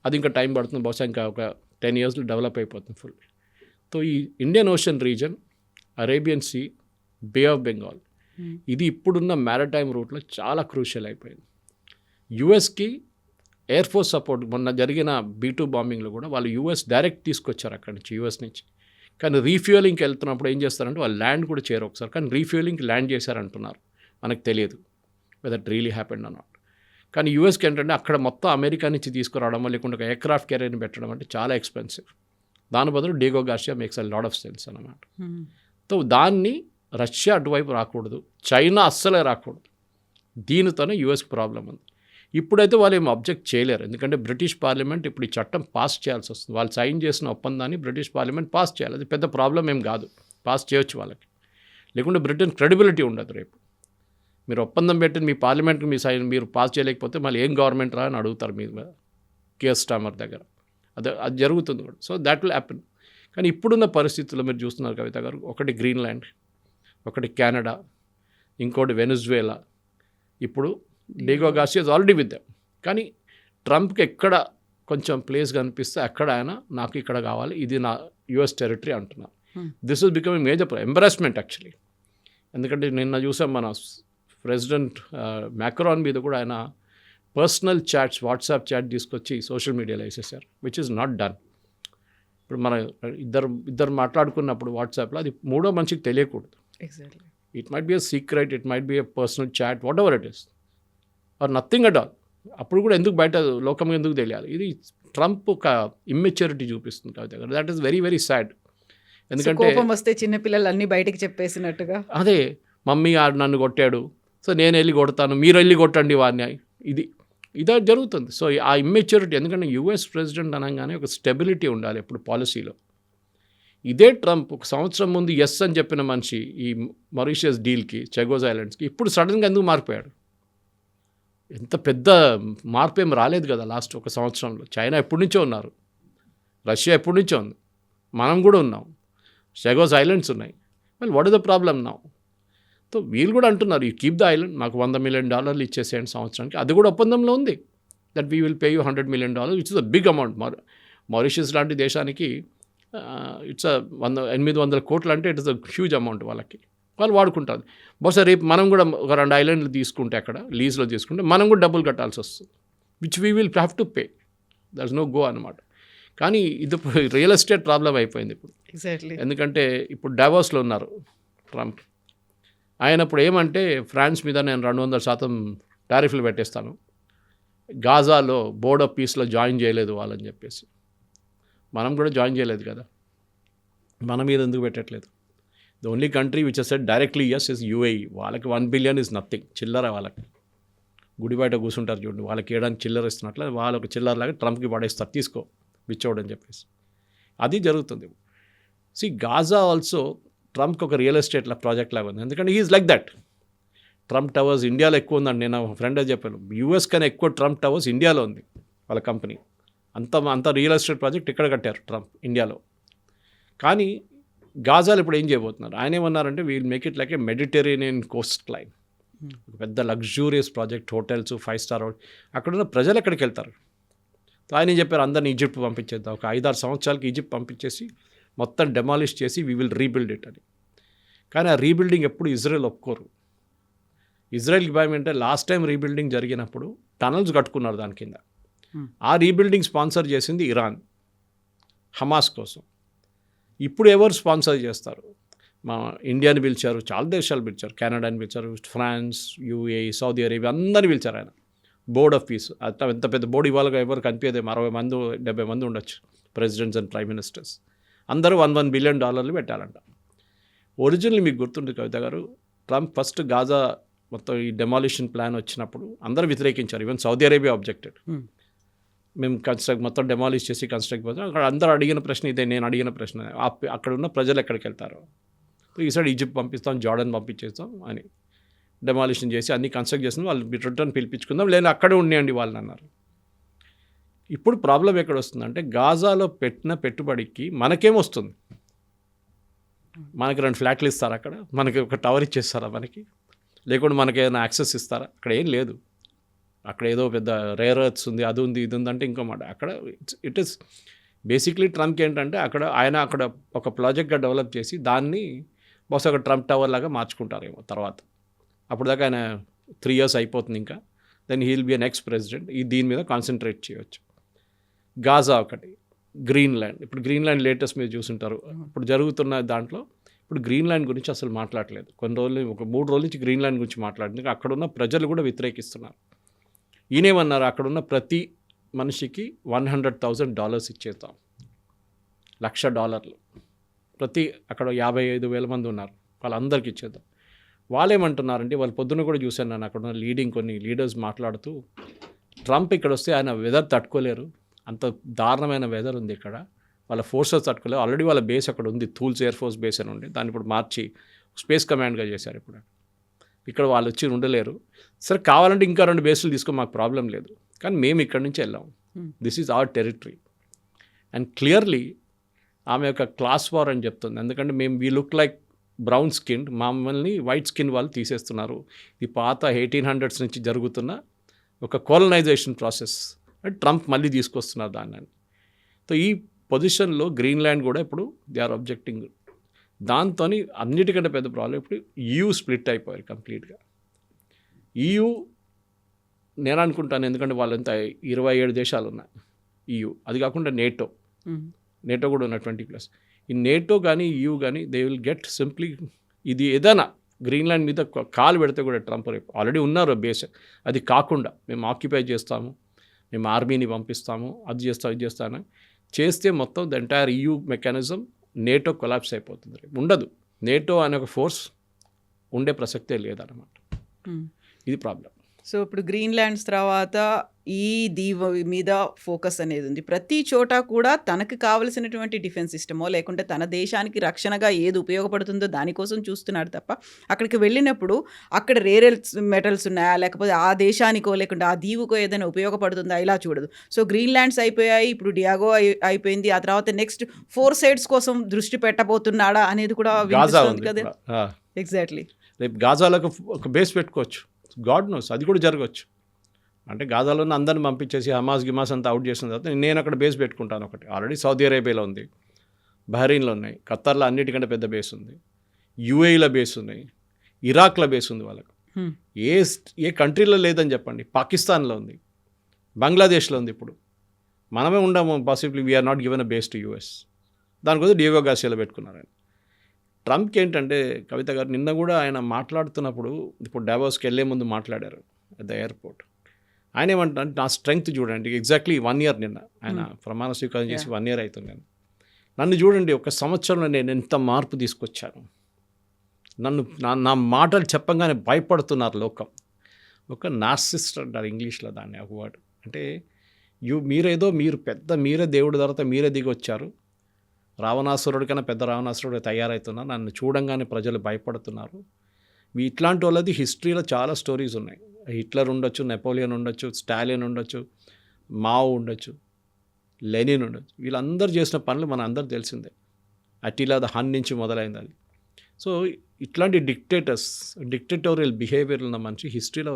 అది ఇంకా టైం పడుతుంది, బహుశా ఇంకా ఒక 10 yearsలో డెవలప్ అయిపోతుంది ఫుల్. సో ఈ Indian Ocean region, Arabian Sea, bay of Bengal, ఇది ఇప్పుడున్న మ్యారిటైమ్ రూట్లో చాలా క్రూషియల్ అయిపోయింది. యుఎస్కి ఎయిర్ ఫోర్స్ సపోర్ట్, మొన్న జరిగిన B-2 బాంబింగ్లో కూడా వాళ్ళు యుఎస్ డైరెక్ట్ తీసుకొచ్చారు అక్కడి నుంచి, యుఎస్ నుంచి. కానీ రీఫ్యూయలింగ్కి వెళ్తున్నప్పుడు ఏం చేస్తారంటే వాళ్ళు ల్యాండ్ కూడా చేయరు ఒకసారి, కానీ రీఫ్యూయలింగ్కి ల్యాండ్ చేశారంటున్నారు. మనకు తెలియదు వెదర్ ఇట్ రియలీ హ్యాపెండ్ అన్నమాట. కానీ యూఎస్కి ఏంటంటే అక్కడ మొత్తం అమెరికా నుంచి తీసుకురావడం, లేకుంటే ఒక ఎయిర్క్రాఫ్ట్ క్యారియర్ని పెట్టడం అంటే చాలా ఎక్స్పెన్సివ్. దాని బదులు Diego Garcia makes a lot of sense అన్నమాట. సో దాన్ని రష్యా అటువైపు రాకూడదు, చైనా అస్సలే రాకూడదు. దీనితోనే యూఎస్కి ప్రాబ్లం ఉంది. ఇప్పుడైతే వాళ్ళు ఏం అబ్జెక్ట్ చేయలేరు, ఎందుకంటే బ్రిటిష్ పార్లమెంట్ ఇప్పుడు ఈ చట్టం పాస్ చేయాల్సి వస్తుంది. వాళ్ళు సైన్ చేసిన ఒప్పందాన్ని బ్రిటిష్ పార్లమెంట్ పాస్ చేయాలి. అది పెద్ద ప్రాబ్లం ఏం కాదు, పాస్ చేయొచ్చు వాళ్ళకి. లేకుంటే బ్రిటన్ క్రెడిబిలిటీ ఉండదు. రేపు మీరు ఒప్పందం పెట్టిన మీ పార్లమెంట్కి మీరు పాస్ చేయలేకపోతే మళ్ళీ ఏం గవర్నమెంట్ రా అని అడుగుతారు మీరు కేర్ స్టామర్ దగ్గర. అది జరుగుతుంది కూడా. So that will happen. కానీ ఇప్పుడున్న పరిస్థితుల్లో మీరు చూస్తున్నారు కవిత గారు, ఒకటి గ్రీన్లాండ్, ఒకటి కెనడా, ఇంకోటి వెనిజువేలా. ఇప్పుడు Diego Garcia is already with them. కానీ ట్రంప్కి ఎక్కడ కొంచెం ప్లేస్ కనిపిస్తే అక్కడ ఆయన నాకు ఇక్కడ కావాలి, ఇది నా యుఎస్ టెరిటరీ అంటున్నారు. This is becoming major embarrassment actually. ఎందుకంటే నిన్న చూసాం మన ప్రెసిడెంట్ మ్యాక్రాన్ మీద కూడా ఆయన పర్సనల్ చాట్స్, వాట్సాప్ చాట్ తీసుకొచ్చి సోషల్ మీడియాలో వేసేసారు, విచ్ ఈజ్ నాట్ డన్. ఇప్పుడు మన ఇద్దరు మాట్లాడుకున్నప్పుడు వాట్సాప్లో అది మూడో మనిషికి తెలియకూడదు. Exactly. It might be a secret, it might be a personal chat, whatever it is, or nothing at all. అప్పుడు కూడా ఎందుకు బయట లోకం ఎందుకు తెలియాలి? ఇది ట్రంప్ ఒక ఇమ్మెచ్యూరిటీ చూపిస్తుంది కవిత గారు. That is very very sad. ఎందుకంటే కోపం వస్తే చిన్నపిల్లలు అన్నీ బయటకు చెప్పేసినట్టుగా, అదే మమ్మీ నన్ను కొట్టాడు, సో నేను వెళ్ళి కొడతాను, మీరు వెళ్ళి కొట్టండి వాడిని, ఇదే జరుగుతుంది. సో ఆ ఇమ్మెచ్యూరిటీ, ఎందుకంటే యుఎస్ ప్రెసిడెంట్ అనగానే ఒక స్టెబిలిటీ ఉండాలి ఎప్పుడు పాలసీలో. ఇదే ట్రంప్ ఒక సంవత్సరం ముందు ఎస్ అని చెప్పిన మనిషి ఈ మారిషియస్ డీల్కి, చెగోస్ ఐలాండ్స్కి, ఇప్పుడు సడన్గా ఎందుకు మారిపోయాడు? ఎంత పెద్ద మార్పు ఏం రాలేదు కదా లాస్ట్ ఒక సంవత్సరంలో. చైనా ఎప్పటి నుంచో ఉన్నారు, రష్యా ఎప్పటి నుంచో ఉంది, మనం కూడా ఉన్నాం, చెగోస్ ఐలాండ్స్ ఉన్నాయి. Well what is the problem now? So వీళ్ళు కూడా అంటున్నారు యూ కీప్ ద ఐలాండ్, మాకు $100 million ఇచ్చేసేయండి సంవత్సరానికి. అది కూడా ఒప్పందంలో ఉంది, that we will pay you $100 million, which is a big amount. Mauritius లాంటి దేశానికి ఇట్స్ 800 కోట్లు అంటే it is a huge amount. వాళ్ళు వాడుకుంటారు. బహుశా రేపు మనం కూడా ఒక 2 ఐలాండ్లు తీసుకుంటే, అక్కడ లీజ్లో తీసుకుంటే మనం కూడా డబ్బులు కట్టాల్సి వస్తుంది, which we will have to pay. There is no go అనమాట. కానీ ఇది రియల్ ఎస్టేట్ ప్రాబ్లం అయిపోయింది ఇప్పుడు. ఎగ్జాక్ట్లీ. ఎందుకంటే ఇప్పుడు డావోస్లో ఉన్నారు ట్రంప్. ఆయన ఇప్పుడు ఏమంటే ఫ్రాన్స్ మీద నేను 200% టారిఫ్లు పెట్టేస్తాను, గాజాలో బోర్డ్ ఆఫ్ పీస్లో జాయిన్ చేయలేదు వాళ్ళని చెప్పేసి. మనం కూడా జాయిన్ చేయలేదు కదా, మన మీద ఎందుకు పెట్టట్లేదు? The only country which has said directly as is UAE. వాళ్ళకి $1 billion ఇస్ నథింగ్, చిల్లర. వాళ్ళకి గుడి బయట కూర్చుంటారు చూడండి, వాళ్ళకి వేయడానికి చిల్లర ఇస్తున్నట్లే వాళ్ళు ఒక చిల్లరలాగా ట్రంప్కి పడేస్తారు, తీసుకో బిచ్చోడని చెప్పేసి. అది జరుగుతుంది. గాజా ఆల్సో ట్రంప్కి ఒక రియల్ ఎస్టేట్ ప్రాజెక్ట్ లాగా ఉంది, ఎందుకంటే he's like that. Trump Towers ఇండియాలో ఎక్కువ ఉందండి. నేను ఫ్రెండ్ చెప్పాను, యూఎస్ కన్నా ఎక్కువ ట్రంప్ టవర్స్ ఇండియాలో ఉంది వాళ్ళ కంపెనీ. అంత రియల్ ఎస్టేట్ ప్రాజెక్ట్ ఇక్కడ కట్టారు ట్రంప్ ఇండియాలో. కానీ గాజాలు ఇప్పుడు ఏం చేయబోతున్నారు, ఆయన ఏమన్నారంటే we'll make it like a Mediterranean coastline, ఒక పెద్ద luxurious project, hotels, 5 star hotel. అక్కడున్న ప్రజలు ఎక్కడికి వెళ్తారు? ఆయన ఏం చెప్పారు, అందరిని ఈజిప్ట్ పంపించేద్దాం, ఒక 5-6 సంవత్సరాలకి ఈజిప్ట్ పంపించేసి మొత్తం డెమాలిష్ చేసి వీ విల్ రీబిల్డ్ ఇట్ అని. కానీ ఆ రీబిల్డింగ్ ఎప్పుడు ఇజ్రాయెల్ ఒప్పుకోరు. ఇజ్రాయెల్కి భయం అంటే లాస్ట్ టైం రీబిల్డింగ్ జరిగినప్పుడు టనల్స్ కట్టుకున్నారు దాని కింద. ఆ రీబిల్డింగ్ స్పాన్సర్ చేసింది ఇరాన్, హమాస్ కోసం. ఇప్పుడు ఎవరు స్పాన్సర్ చేస్తారు? మా ఇండియాని పిలిచారు, చాలా దేశాలు పిలిచారు, కెనడాని పిలిచారు, ఫ్రాన్స్, యూఏఈ, సౌదీ అరేబియా అందరినీ పిలిచారు ఆయన. బోర్డ్ ఆఫ్ పీస్, ఎంత పెద్ద బోర్డు ఇవాళ ఎవరు కనిపించేదేమో 60 మంది 70 మంది ఉండొచ్చు, ప్రెసిడెంట్స్ అండ్ ప్రైమ్ మినిస్టర్స్. అందరూ $1 బిలియన్ పెట్టాలంట. ఒరిజినల్లీ మీకు గుర్తుంటుంది కవిత గారు, ట్రంప్ ఫస్ట్ గాజా మొత్తం ఈ డెమాలిషన్ ప్లాన్ వచ్చినప్పుడు అందరూ వ్యతిరేకించారు. Even Saudi Arabia objected. మేము మొత్తం డెమాలిష్ చేసి కన్స్ట్రక్ట్ పోతాం. అక్కడ అందరూ అడిగిన ప్రశ్న ఇదే, నేను అడిగిన ప్రశ్న, అక్కడ ఉన్న ప్రజలు ఎక్కడికి వెళ్తారు? ఈసారి ఈజిప్ట్ పంపిస్తాం, జార్డన్ పంపించేస్తాం అని డెమాలిషన్ చేసి అన్ని కన్స్ట్రక్ట్ చేసిన వాళ్ళు రిటర్న్ పిలిపించుకుందాం, లేదా అక్కడే ఉండేయండి వాళ్ళని అన్నారు. ఇప్పుడు ప్రాబ్లం ఎక్కడ వస్తుందంటే గాజాలో పెట్టిన పెట్టుబడికి మనకేమొస్తుంది? మనకి 2 ఫ్లాట్లు ఇస్తారా అక్కడ? మనకి ఒక టవర్ ఇచ్చేస్తారా మనకి? లేకుంటే మనకి ఏదైనా యాక్సెస్ ఇస్తారా? అక్కడ ఏం లేదు. అక్కడ ఏదో పెద్ద రేర్ ఎర్త్స్ ఉంది, అది ఉంది, ఇది ఉంది అంటే ఇంకో మాట. అక్కడ ఇట్ ఈస్ బేసిక్లీ ట్రంప్కి ఏంటంటే ఆయన అక్కడ ఒక ప్రాజెక్ట్గా డెవలప్ చేసి దాన్ని బహుశా ఒక ట్రంప్ టవర్ లాగా మార్చుకుంటారేమో తర్వాత. అప్పుడు దాకా ఆయన 3 years అయిపోతుంది ఇంకా. Then he will be next president. దీని మీద కాన్సన్ట్రేట్ చేయవచ్చు. గాజా ఒకటి, గ్రీన్లాండ్. ఇప్పుడు గ్రీన్లాండ్ లేటెస్ట్ మీరు చూసుంటారు. ఇప్పుడు జరుగుతున్న దాంట్లో ఇప్పుడు గ్రీన్లాండ్ గురించి అసలు మాట్లాడలేదు. కొన్ని రోజులు, ఒక 3 రోజుల నుంచి గ్రీన్లాండ్ గురించి మాట్లాడింది. అక్కడున్న ప్రజలు కూడా వ్యతిరేకిస్తున్నారు. ఈయనేమన్నారు, అక్కడున్న ప్రతి మనిషికి $100,000 ఇచ్చేద్దాం, $1,00,000 ప్రతి, అక్కడ 55,000 మంది ఉన్నారు, వాళ్ళందరికీ ఇచ్చేద్దాం. వాళ్ళేమంటున్నారంటే, వాళ్ళు పొద్దున్న కూడా చూశాను నేను, అక్కడ ఉన్న కొన్ని లీడర్స్ మాట్లాడుతూ, ట్రంప్ ఇక్కడ వస్తే ఆయన వెదర్ తట్టుకోలేరు, అంత దారుణమైన వెదర్ ఉంది ఇక్కడ, వాళ్ళ ఫోర్సెస్ తట్టుకోలేరు. ఆల్రెడీ వాళ్ళ బేస్ అక్కడ ఉంది, థూల్స్ ఎయిర్ ఫోర్స్ బేస్ అని ఉండి, దాన్ని ఇప్పుడు మార్చి స్పేస్ కమాండ్గా చేశారు. ఇప్పుడు ఇక్కడ వాళ్ళు వచ్చి ఉండలేరు. సరే కావాలంటే ఇంకా 2 బేసులు తీసుకో, మాకు ప్రాబ్లం లేదు, కానీ మేము ఇక్కడ నుంచి వెళ్ళాము, this is our territory. And clearly ఆమె యొక్క క్లాస్ వార్ అని చెప్తుంది. ఎందుకంటే we look like brown skin, మమ్మల్ని వైట్ స్కిన్ వాళ్ళు తీసేస్తున్నారు. ఇది పాత 1800s నుంచి జరుగుతున్న ఒక కోలనైజేషన్ ప్రాసెస్. ట్రంప్ మళ్ళీ తీసుకొస్తున్నారు దాన్ని. సో ఈ పొజిషన్లో గ్రీన్లాండ్ కూడా ఇప్పుడు దే ఆర్ అబ్జెక్టింగ్. దాంతో అన్నిటికంటే పెద్ద ప్రాబ్లం ఇప్పుడు EU స్ప్లిట్ అయిపోయారు కంప్లీట్గా. EU నేను అనుకుంటాను, ఎందుకంటే వాళ్ళంతా 27 దేశాలు ఉన్నాయి EU. అది కాకుండా నేటో కూడా ఉన్న 20+. ఈ నేటో కానీ EU కానీ దే విల్ గెట్ సింప్లీ, ఇది ఏదైనా గ్రీన్లాండ్ మీద కాలు పెడితే కూడా ట్రంప్ రేపు ఆల్రెడీ ఉన్నారు బేస్, అది కాకుండా మేము ఆక్యుపై చేస్తాము, మేము ఆర్మీని పంపిస్తాము, అది చేస్తాం, ఇది చేస్తాను చేస్తే మొత్తం the entire EU mechanism NATO collapse అయిపోతుంది. ఉండదు, నేటో అనే ఒక ఫోర్స్ ఉండే ప్రసక్తే లేదన్నమాట. ఇది ప్రాబ్లం. సో ఇప్పుడు గ్రీన్లాండ్స్ తర్వాత ఈ దీవి మీద ఫోకస్ అనేది ఉంది. ప్రతి చోట కూడా తనకు కావలసినటువంటి డిఫెన్స్ సిస్టమో లేకుంటే తన దేశానికి రక్షణగా ఏది ఉపయోగపడుతుందో దానికోసం చూస్తున్నాడు తప్ప, అక్కడికి వెళ్ళినప్పుడు అక్కడ రేర్ మెటల్స్ ఉన్నాయా, లేకపోతే ఆ దేశానికో లేకుంటే ఆ దీవుకో ఏదైనా ఉపయోగపడుతుందా, ఇలా చూడదు. సో గ్రీన్లాండ్స్ అయిపోయాయి, ఇప్పుడు డియాగో అయిపోయింది, ఆ తర్వాత నెక్స్ట్ 4 సైడ్స్ కోసం దృష్టి పెట్టబోతున్నాడా అనేది కూడా వినిపిస్తుంది కదా. ఎగ్జాక్ట్లీ, రేపు గాజాలకు ఒక బేస్ పెట్టుకోవచ్చు, గాడ్ నోస్, అది కూడా జరగవచ్చు. అంటే గాజాలో అందరిని పంపించేసి హమాస్ అంతా అవుట్ చేసిన తర్వాత నేను అక్కడ బేస్ పెట్టుకుంటాను ఒకటి. ఆల్రెడీ సౌదీ అరేబియాలో ఉంది, బహ్రెయిన్లో ఉన్నాయి, ఖత్తర్లో అన్నిటికంటే పెద్ద బేస్ ఉంది, UAEలో బేస్ ఉన్నాయి, ఇరాక్లో బేస్ ఉంది వాళ్ళకు. ఏ కంట్రీలో లేదని చెప్పండి. పాకిస్తాన్లో ఉంది, బంగ్లాదేశ్లో ఉంది. ఇప్పుడు మనమే ఉండము, possibly we're not given a base to US. దానికోసం డియాగో గార్సియాలో పెట్టుకున్నారు ఆయన. ట్రంప్కి ఏంటంటే కవిత గారు నిన్న కూడా ఆయన మాట్లాడుతున్నప్పుడు, ఇప్పుడు డావోస్కి వెళ్ళే ముందు మాట్లాడారు అట్ ద ఎయిర్పోర్ట్. ఆయన ఏమంటారు, నా స్ట్రెంగ్త్ చూడండి, ఎగ్జాక్ట్లీ 1 year నిన్న ఆయన ప్రమాణ స్వీకారం చేసి 1 year అవుతుంది. నన్ను చూడండి, ఒక సంవత్సరంలో నేను ఎంత మార్పు తీసుకొచ్చాను. నా మాటలు చెప్పంగానే భయపడుతున్నారు లోకం. ఒక నార్సిస్ట్ అంటారు ఇంగ్లీష్లో దాన్ని, ఒక వర్డ్. అంటే మీరే దేవుడి తర్వాత మీరే దిగి వచ్చారు, రావణాసురుడి కన్నా పెద్ద రావణాసురుడు తయారవుతున్నారు, నన్ను చూడంగానే ప్రజలు భయపడుతున్నారు, ఇట్లాంటి వాళ్ళది హిస్టరీలో చాలా స్టోరీస్ ఉన్నాయి. హిట్లర్ ఉండొచ్చు, నెపోలియన్ ఉండొచ్చు, స్టాలిన్ ఉండొచ్చు, మావో ఉండొచ్చు, లెనిన్ ఉండొచ్చు. వీళ్ళందరూ చేసిన పనులు మన అందరూ తెలిసిందే. అటిలా ద హన్ నుంచి మొదలైంది అది. సో ఇట్లాంటి డిక్టేటోరియల్ బిహేవియర్ ఉన్న మనిషి హిస్టరీలో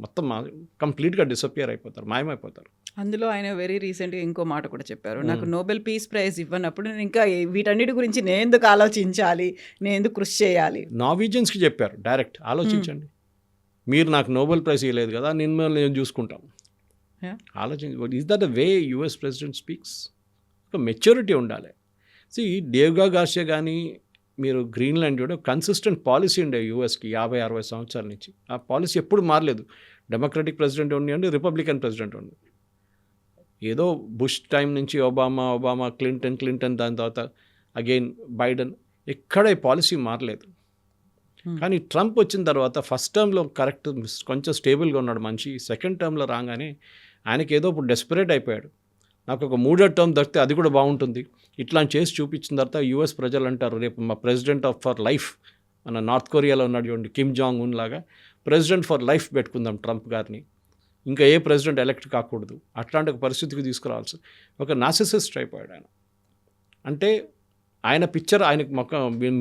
మొత్తం కంప్లీట్గా డిసపియర్ అయిపోతారు, మాయమైపోతారు. అందులో ఆయన వెరీ రీసెంట్గా ఇంకో మాట కూడా చెప్పారు, నాకు నోబెల్ పీస్ ప్రైజ్ ఇవ్వనప్పుడు నేను ఇంకా వీటన్నిటి గురించి నేను ఎందుకు ఆలోచించాలి, నేను ఎందుకు కృషి చేయాలి. నార్వీజియన్స్కి చెప్పారు డైరెక్ట్, ఆలోచించండి, మీరు నాకు నోబెల్ ప్రైజ్ ఇవ్వలేదు కదా, నేను చూసుకుంటాం. ఆలోచించి is that the way US president speaks? ఒక మెచ్యూరిటీ ఉండాలి. డేవ్గా గార్సియా కానీ మీరు గ్రీన్లాండ్ చూడ కన్సిస్టెంట్ పాలసీ ఉండే యూఎస్కి 50-60 సంవత్సరాల నుంచి. ఆ పాలసీ ఎప్పుడు మారలేదు. డెమోక్రటిక్ ప్రెసిడెంట్ ఉండి, రిపబ్లికన్ ప్రెసిడెంట్ ఉండి, ఏదో బుష్ టైం నుంచి ఒబామా, క్లింటన్, దాని తర్వాత అగైన్ బైడెన్, ఎక్కడ ఈ పాలసీ మారలేదు. కానీ ట్రంప్ వచ్చిన తర్వాత ఫస్ట్ టర్మ్లో కరెక్ట్ కొంచెం స్టేబుల్గా ఉన్నాడు మనిషి. సెకండ్ టర్మ్లో రాగానే ఆయనకి ఏదో ఇప్పుడు డెస్పరేట్ అయిపోయాడు. నాకు ఒక 3వ టర్మ్ దొరికితే అది కూడా బాగుంటుంది, ఇట్లా చేసి చూపించిన తర్వాత యూఎస్ ప్రజలు అంటారు, రేపు మా ప్రెసిడెంట్ ఫర్ లైఫ్, మన నార్త్ కొరియాలో ఉన్నాడు చూడండి కిమ్ జాంగ్ ఉన్ లాగా, ప్రెసిడెంట్ ఫర్ లైఫ్ పెట్టుకుందాం ట్రంప్ గారిని, ఇంకా ఏ ప్రెసిడెంట్ ఎలక్ట్ కాకూడదు. అట్లాంటి ఒక పరిస్థితికి తీసుకురావాల్సి, ఒక నార్సిసిస్ట్ అయిపోయాడు ఆయన. అంటే ఆయన పిక్చర్ ఆయనకు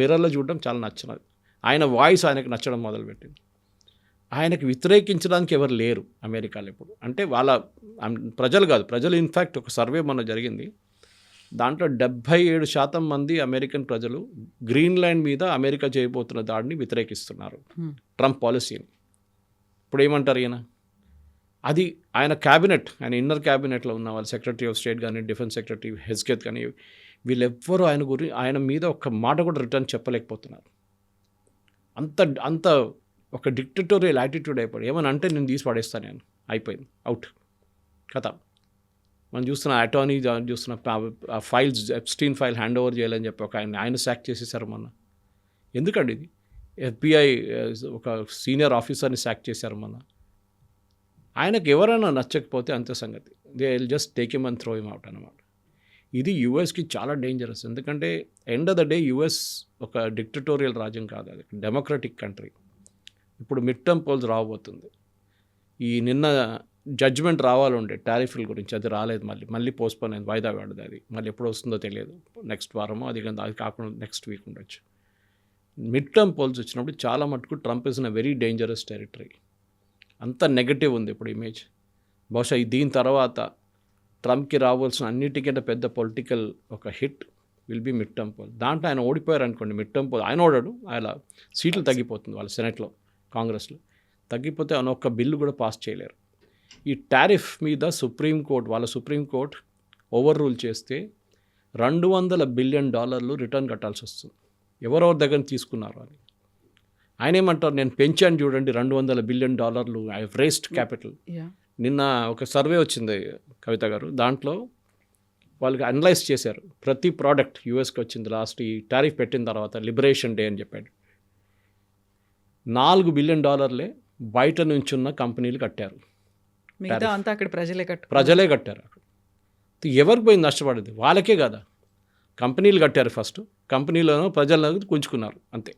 మిర్రర్లో చూడడం చాలా నచ్చినది, ఆయన వాయిస్ ఆయనకు నచ్చడం మొదలుపెట్టింది. ఆయనకు వ్యతిరేకించడానికి ఎవరు లేరు అమెరికాలో ఇప్పుడు. అంటే వాళ్ళ ప్రజలు కాదు, ప్రజలు ఇన్ఫ్యాక్ట్ ఒక సర్వే మొన్న జరిగింది, దాంట్లో 77% మంది అమెరికన్ ప్రజలు గ్రీన్లాండ్ మీద అమెరికా చేయబోతున్న దాడిని వ్యతిరేకిస్తున్నారు, ట్రంప్ పాలసీని. ఇప్పుడు ఏమంటారు ఈయన? అది ఆయన క్యాబినెట్, ఆయన ఇన్నర్ క్యాబినెట్లో ఉన్న వాళ్ళు, సెక్రటరీ ఆఫ్ స్టేట్ కానీ, డిఫెన్స్ సెక్రటరీ హెస్కెత్ కానీ, వీళ్ళెవ్వరూ ఆయన మీద ఒక్క మాట కూడా రిటర్న్ చెప్పలేకపోతున్నారు. అంత ఒక డిక్టటోరియల్ యాటిట్యూడ్ అయిపోయింది. ఏమని అంటే నేను తీసి పడేస్తాను, నేను అయిపోయింది, అవుట్, కథ. మనం చూస్తున్న అటార్నీ చూస్తున్న files, Epstein file hand over చేయాలని చెప్పి ఒక ఆయన సాక్ చేసేసారు మొన్న. ఎందుకండి ఇది? FBI ఒక సీనియర్ ఆఫీసర్ని సాక్ చేశారు మొన్న. ఆయనకు ఎవరైనా నచ్చకపోతే అంతే సంగతి, they will just take him and throw him out అనమాట. ఇది యూఎస్కి చాలా డేంజరస్. ఎందుకంటే end of the day US ఒక డిక్టటోరియల్ రాజ్యం కాదు, అది డెమోక్రటిక్ కంట్రీ. ఇప్పుడు మిడ్ టర్మ్ పోల్స్ రాబోతుంది. ఈ నిన్న జడ్జ్మెంట్ రావాలండే టారిఫ్ల గురించి, అది రాలేదు, మళ్ళీ పోస్ట్పోన్ అయింది, వాయిదా పడింది. అది మళ్ళీ ఎప్పుడు వస్తుందో తెలియదు, నెక్స్ట్ వారమో, అది కాకుండా నెక్స్ట్ వీక్ ఉండొచ్చు. మిడ్ టర్మ్ పోల్స్ వచ్చినప్పుడు చాలా మటుకు Trump is in a very dangerous territory. అంత నెగటివ్ ఉంది ఇప్పుడు ఇమేజ్. బహుశా దీని తర్వాత ట్రంప్కి రావాల్సిన అన్నిటికంటే పెద్ద పొలిటికల్ ఒక hit will be mid term poll. దాంట్లో ఆయన ఓడిపోయారు అనుకోండి, మిడ్ టర్మ్ పోల్ ఆయన ఓడాడు, ఆయన సీట్లు తగ్గిపోతుంది వాళ్ళ సెనెట్లో, కాంగ్రెస్లో తగ్గిపోతే ఆయన ఒక్క బిల్లు కూడా పాస్ చేయలేరు. ఈ టారిఫ్ మీద సుప్రీంకోర్టు ఓవర్ రూల్ చేస్తే $200 బిలియన్ రిటర్న్ కట్టాల్సి వస్తుంది, ఎవరెవరి దగ్గర తీసుకున్నారు అని. ఆయన ఏమంటారు, నేను పెంచాను చూడండి $200 billion, I have raised capital. నిన్న ఒక సర్వే వచ్చింది కవిత గారు, దాంట్లో వాళ్ళకి అనలైజ్ చేశారు ప్రతి ప్రోడక్ట్ యూఎస్కి వచ్చింది లాస్ట్ ఈ టారిఫ్ పెట్టిన తర్వాత, లిబరేషన్ డే అని చెప్పాడు. $4 బిలియన్ బయట నుంచి ఉన్న కంపెనీలు కట్టారు, మిగతా అంతా అక్కడ ప్రజలే కట్టారు. ఎవరికి పోయింది నష్టపడింది? వాళ్ళకే కదా. కంపెనీలు కట్టారు ఫస్ట్, కంపెనీలోనూ ప్రజలను గుంజుకున్నారు అంతే.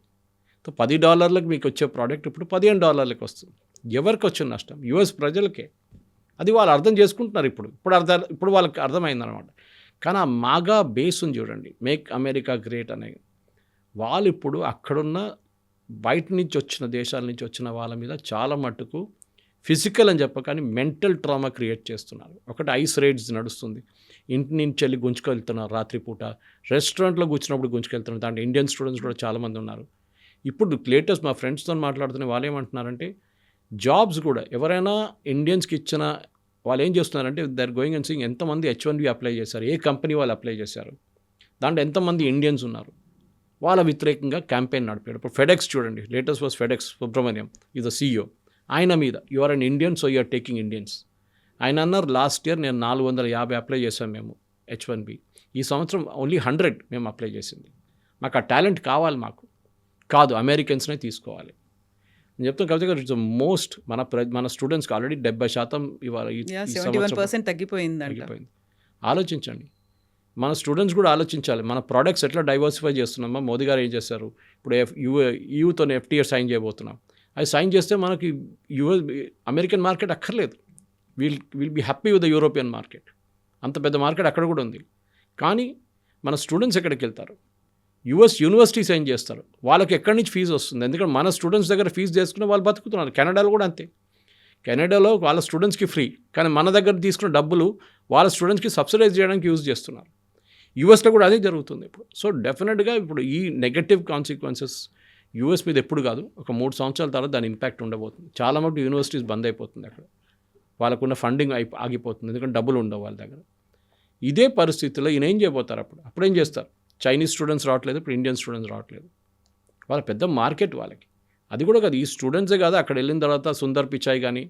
$10 మీకు వచ్చే ప్రోడక్ట్ ఇప్పుడు $15 వస్తుంది. ఎవరికి వచ్చిన నష్టం? యూఎస్ ప్రజలకే. అది వాళ్ళు అర్థం చేసుకుంటున్నారు ఇప్పుడు వాళ్ళకి అర్థమైందనమాట. కానీ ఆ మాగా బేస్ ఉంది చూడండి, మేక్ అమెరికా గ్రేట్ అనే, వాళ్ళు ఇప్పుడు అక్కడున్న బయట నుంచి వచ్చిన దేశాల నుంచి వచ్చిన వాళ్ళ మీద చాలా మట్టుకు ఫిజికల్ అని చెప్ప కానీ మెంటల్ ట్రామా క్రియేట్ చేస్తున్నారు. ఒకటి ఐస్ రైడ్స్ నడుస్తుంది, ఇంటి నుంచి వెళ్ళి గుంజుకెళ్తున్నారు రాత్రిపూట, రెస్టారెంట్లో కూర్చున్నప్పుడు గుంజుకెళ్తున్నారు. దాంట్లో ఇండియన్ స్టూడెంట్స్ కూడా చాలామంది ఉన్నారు. ఇప్పుడు లేటెస్ట్ మా ఫ్రెండ్స్తో మాట్లాడుతున్న వాళ్ళు ఏమంటున్నారంటే, జాబ్స్ కూడా ఎవరైనా ఇండియన్స్కి ఇచ్చిన వాళ్ళు ఏం చేస్తున్నారంటే, they are going and seeing ఎంతమంది H1B అప్లై చేశారు, ఏ కంపెనీ వాళ్ళు అప్లై చేశారు, దాంట్లో ఎంతమంది ఇండియన్స్ ఉన్నారు, వాళ్ళ వ్యతిరేకంగా క్యాంపెయిన్ నడిపాడు. ఇప్పుడు ఫెడెక్స్ చూడండి, latest was FedEx Subrahmanyam is the CEO. ఆయన మీద you are an Indian, so you're taking Indians. ఆయన అన్నారు, లాస్ట్ ఇయర్ నేను 450 అప్లై చేశాం మేము H1B, ఈ సంవత్సరం ఓన్లీ 100 మేము అప్లై చేసింది. మాకు ఆ టాలెంట్ కావాలి, మాకు కాదు అమెరికన్స్నే తీసుకోవాలి. నేను చెప్తాను కవిత గారు, ఇట్స్ మోస్ట్ మన స్టూడెంట్స్కి ఆల్రెడీ 70% ఇవాళ 71% తగ్గిపోయింది. ఆలోచించండి, మన స్టూడెంట్స్ కూడా ఆలోచించాలి, మన ప్రోడక్ట్స్ ఎట్లా డైవర్సిఫై చేస్తున్నామా. మోదీ గారు ఏం చేస్తారు, ఇప్పుడు యూతో FTA సైన్ చేయబోతున్నాం. అది సైన్ చేస్తే మనకి అమెరికన్ మార్కెట్ అక్కర్లేదు. Will be happy with the European market. అంత పెద్ద మార్కెట్ అక్కడ కూడా ఉంది. కానీ మన స్టూడెంట్స్ ఎక్కడికి వెళ్తారు, యూనివర్సిటీస్ ఏం చేస్తారు, వాళ్ళకి ఎక్కడి నుంచి ఫీజు వస్తుంది. ఎందుకంటే మన స్టూడెంట్స్ దగ్గర ఫీజు చేసుకుని వాళ్ళు బతుకుతున్నారు. కెనడాలో కూడా అంతే. కెనడాలో వాళ్ళ స్టూడెంట్స్కి ఫ్రీ, కానీ మన దగ్గర తీసుకున్న డబ్బులు వాళ్ళ స్టూడెంట్స్కి సబ్సిడైజ్ చేయడానికి యూజ్ చేస్తున్నారు. యూఎస్లో కూడా అదే జరుగుతుంది ఇప్పుడు. సో డెఫినెట్గా ఇప్పుడు ఈ నెగటివ్ కాన్సిక్వెన్సెస్ యూఎస్ మీద ఎప్పుడు కాదు, ఒక 3 సంవత్సరాల తర్వాత దాని ఇంపాక్ట్ ఉండబోతుంది. చాలా మటుకు యూనివర్సిటీస్ బంద్ అయిపోతుంది, అక్కడ వాళ్ళకున్న ఫండింగ్ ఆగిపోతుంది, ఎందుకంటే డబ్బులు ఉండవు వాళ్ళ దగ్గర. ఇదే పరిస్థితుల్లో ఈయన ఏం చేయబోతారు, అప్పుడేం చేస్తారు. చైనీస్ స్టూడెంట్స్ రావట్లేదు, ఇప్పుడు ఇండియన్ స్టూడెంట్స్ రావట్లేదు. వాళ్ళ పెద్ద మార్కెట్ వాళ్ళకి. అది కూడా కాదు, ఈ స్టూడెంట్సే కాదు, అక్కడ వెళ్ళిన తర్వాత సుందర్ పిచాయ్ కానీ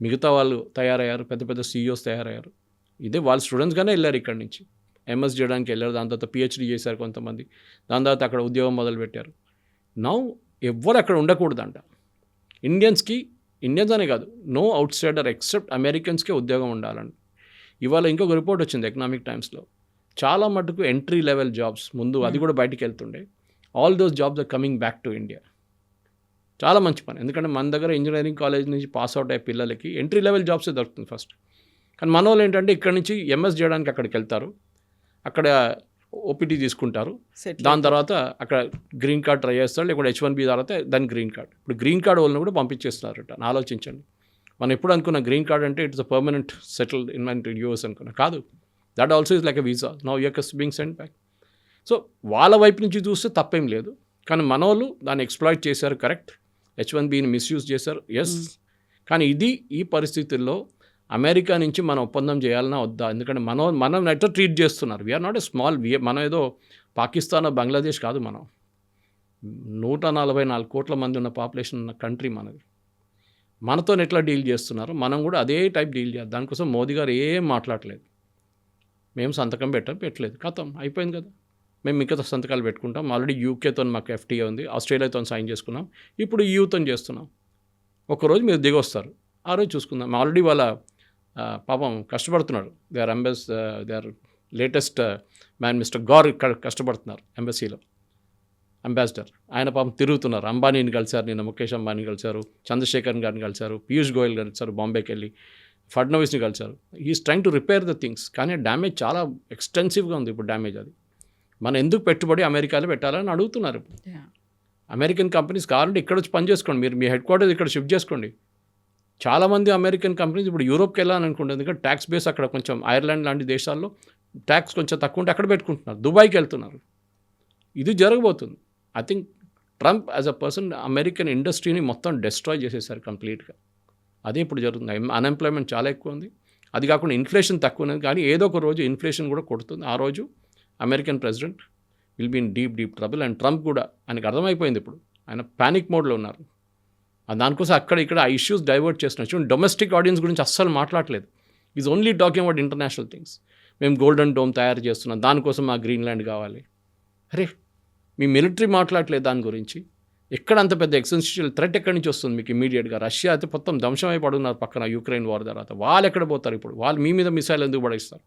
మిగతా వాళ్ళు తయారయ్యారు, పెద్ద పెద్ద CEOs తయారయ్యారు. ఇదే వాళ్ళ స్టూడెంట్స్గానే వెళ్ళారు ఇక్కడి నుంచి, MS చేయడానికి వెళ్ళారు, దాని తర్వాత PhD చేశారు కొంతమంది, దాని తర్వాత అక్కడ ఉద్యోగం మొదలుపెట్టారు. నౌ ఎవ్వరు అక్కడ ఉండకూడదంట. ఇండియన్స్ అనే కాదు, నో అవుట్ సైడర్ ఎక్సెప్ట్ అమెరికన్స్కే ఉద్యోగం ఉండాలని. ఇవాళ ఇంకొక రిపోర్ట్ వచ్చింది ఎకనామిక్ టైమ్స్లో, చాలా మటుకు ఎంట్రీ లెవెల్ జాబ్స్ ముందు అది కూడా బయటికి వెళ్తుండే, all those jobs are coming back to India. చాలా మంచి పని, ఎందుకంటే మన దగ్గర ఇంజనీరింగ్ కాలేజ్ నుంచి పాస్ అవుట్ అయ్యే పిల్లలకి ఎంట్రీ లెవెల్ జాబ్సే దొరుకుతుంది ఫస్ట్. కానీ మన వాళ్ళు ఏంటంటే ఇక్కడ నుంచి MS చేయడానికి అక్కడికి వెళ్తారు, అక్కడ OPT తీసుకుంటారు, దాని తర్వాత అక్కడ గ్రీన్ కార్డ్ ట్రై చేస్తారు, లేకుంటే H1B తర్వాత దాని గ్రీన్ కార్డ్. ఇప్పుడు గ్రీన్ కార్డ్ వాళ్ళని కూడా పంపించేస్తున్నారు. ఆలోచించండి, మనం ఎప్పుడు అనుకున్న గ్రీన్ కార్డ్ అంటే it's a permanent settled invent US అనుకున్నా, కాదు. That also is like a visa, now you're being send back. సో వాళ్ళ వైపు నుంచి చూస్తే తప్పేం లేదు, కానీ మన వాళ్ళు దాన్ని ఎక్స్ప్లాయిట్ చేశారు, కరెక్ట్. H1Bని మిస్యూజ్ చేశారు, ఎస్. కానీ ఈ పరిస్థితుల్లో అమెరికా నుంచి మనం ఒప్పందం చేయాలన్నా వద్దా, ఎందుకంటే మనం ఎట్లా ట్రీట్ చేస్తున్నారు. వీఆర్ నాట్ ఎ స్మాల్, మనం ఏదో పాకిస్తాన్ బంగ్లాదేశ్ కాదు, మనం 144 కోట్ల మంది ఉన్న పాపులేషన్ ఉన్న కంట్రీ మనది. మనతో ఎట్లా డీల్ చేస్తున్నారు, మనం కూడా అదే టైప్ డీల్ చేయాలి. దానికోసం మోదీ గారు ఏం మాట్లాడలేదు, మేము సంతకం పెట్టలేదు, కథం అయిపోయింది కదా. మేము మిగతా సంతకాలు పెట్టుకుంటాం. ఆల్రెడీ UKతో మాకు FTA ఉంది, ఆస్ట్రేలియాతో సైన్ చేసుకున్నాం, ఇప్పుడు EUతో చేస్తున్నాం. ఒకరోజు మీరు దిగి వస్తారు, ఆ రోజు చూసుకుందాం. ఆల్రెడీ వాళ్ళ పాపం కష్టపడుతున్నాడు, they are latest man mister Gaur కష్టపడుతున్నారు ఎంబసీలో, అంబాసిడర్. ఆయన పాపం తిరుగుతున్నారు, అంబానీని కలిశారు, నిన్న ముఖేష్ అంబానీ కలిశారు, చంద్రశేఖర్ గారిని కలిశారు, పీయూష్ గోయల్ కలిశారు, బాంబేకి వెళ్ళి ఫడ్నవీస్ని కలిశారు. He's trying to repair the things. కానీ డ్యామేజ్ చాలా ఎక్స్టెన్సివ్గా ఉంది ఇప్పుడు డ్యామేజ్. అది మనం ఎందుకు పెట్టుబడి అమెరికాలో పెట్టాలని అడుగుతున్నారు. అమెరికన్ కంపెనీస్ కావాలంటే ఇక్కడ వచ్చి పని చేసుకోండి, మీరు మీ హెడ్ క్వార్టర్స్ ఇక్కడ షిఫ్ట్ చేసుకోండి. చాలామంది అమెరికన్ కంపెనీస్ ఇప్పుడు యూరోప్కి వెళ్ళాలనుకుంటుంది, ఎందుకంటే ట్యాక్స్ బేస్ అక్కడ కొంచెం ఐర్లాండ్ లాంటి దేశాల్లో ట్యాక్స్ కొంచెం తక్కువ ఉంటే అక్కడ పెట్టుకుంటున్నారు, దుబాయ్కి వెళ్తున్నారు. ఇది జరగబోతుంది. I think Trump as a person American ఇండస్ట్రీని మొత్తం డెస్ట్రాయ్ చేసేసారు కంప్లీట్గా. అదే ఇప్పుడు జరుగుతుంది. అన్ఎంప్లాయ్మెంట్ చాలా ఎక్కువ ఉంది, అది కాకుండా ఇన్ఫ్లేషన్ తక్కువ ఉన్నది. కానీ ఏదో ఒక రోజు ఇన్ఫ్లేషన్ కూడా కొడుతుంది. ఆ రోజు American president will be in deep trouble. And Trump కూడా ఆయనకు అర్థమైపోయింది, ఇప్పుడు ఆయన ప్యానిక్ మోడ్లో ఉన్నారు. దానికోసం అక్కడ ఇక్కడ ఆ ఇష్యూస్ డైవర్ట్ చేస్తున్నారు. చూడండి, డొమెస్టిక్ ఆడియన్స్ గురించి అస్సలు మాట్లాడలేదు. Is only talking about international things. మేము గోల్డెన్ డోమ్ తయారు చేస్తున్నాం, దానికోసం మా గ్రీన్లాండ్ కావాలి. అరే, మీ మిలిటరీ మాట్లాడలేదు దాని గురించి. ఎక్కడ అంత పెద్ద ఎక్సెన్షియల్ థ్రెట్ ఎక్కడి నుంచి వస్తుంది మీకు ఇమీడియట్గా? రష్యా అయితే మొత్తం ధ్వంసం అయిపడున్నారు పక్కన యుక్రెయిన్ వార్ తర్వాత. వాళ్ళు ఎక్కడ పోతారు ఇప్పుడు? వాళ్ళు మీ మీద మిసైల్ ఎందుకు పడేస్తారు?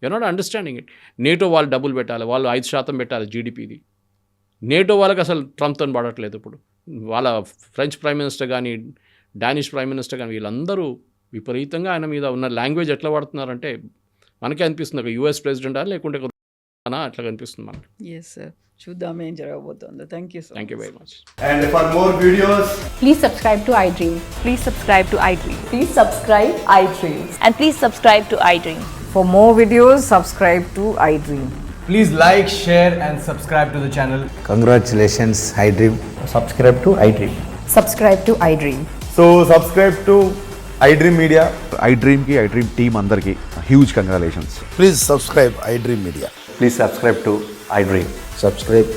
You're not understanding it. NATO వాళ్ళు డబ్బులు పెట్టాలి, వాళ్ళు 5% పెట్టాలి GDPది. నేటో వాళ్ళకి అసలు ట్రంప్తో పడట్లేదు ఇప్పుడు. వాళ్ళ ఫ్రెంచ్ ప్రైమ్ మినిస్టర్ కానీ, డానిష్ ప్రైమ్ మినిస్టర్ కానీ, వీళ్ళందరూ విపరీతంగా ఆయన మీద ఉన్న లాంగ్వేజ్ ఎట్లా వాడుతున్నారంటే మనకే అనిపిస్తుంది ఒక US ప్రెసిడెంటా లేకుంటే అట్లా కనిపిస్తుంది మనకి. ఎస్ సార్, చూద్దాం ఏం జరగబోతుందో. Thank you very much. And for more videos, Please subscribe to iDream. Please subscribe to iDream. Please subscribe iDream. And please subscribe to iDream. For more videos, subscribe to iDream. please like, share and subscribe to the channel. Congratulations, iDream. Subscribe to iDream. Subscribe to iDream. So subscribe to iDream Media. iDream team andarki huge congratulations. Please subscribe iDream Media. Please subscribe to iDream. Subscribe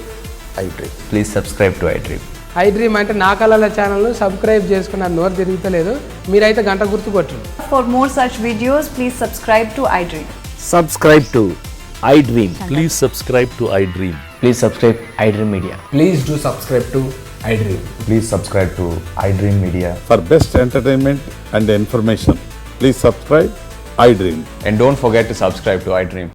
iDream. Please subscribe to iDream. iDream అంటే నా కళల ఛానల్ను subscribe చేసుకున్న నోరు తిరుగుతలేదు, మీరైతే గంట గుర్తు కొట్టండి. For more such videos, please subscribe to iDream. Subscribe to iDream. Please subscribe to iDream. Please subscribe iDream Media. Please do subscribe to iDream. Please subscribe to iDream Media. For best entertainment and information, please subscribe iDream. And don't forget to subscribe to iDream.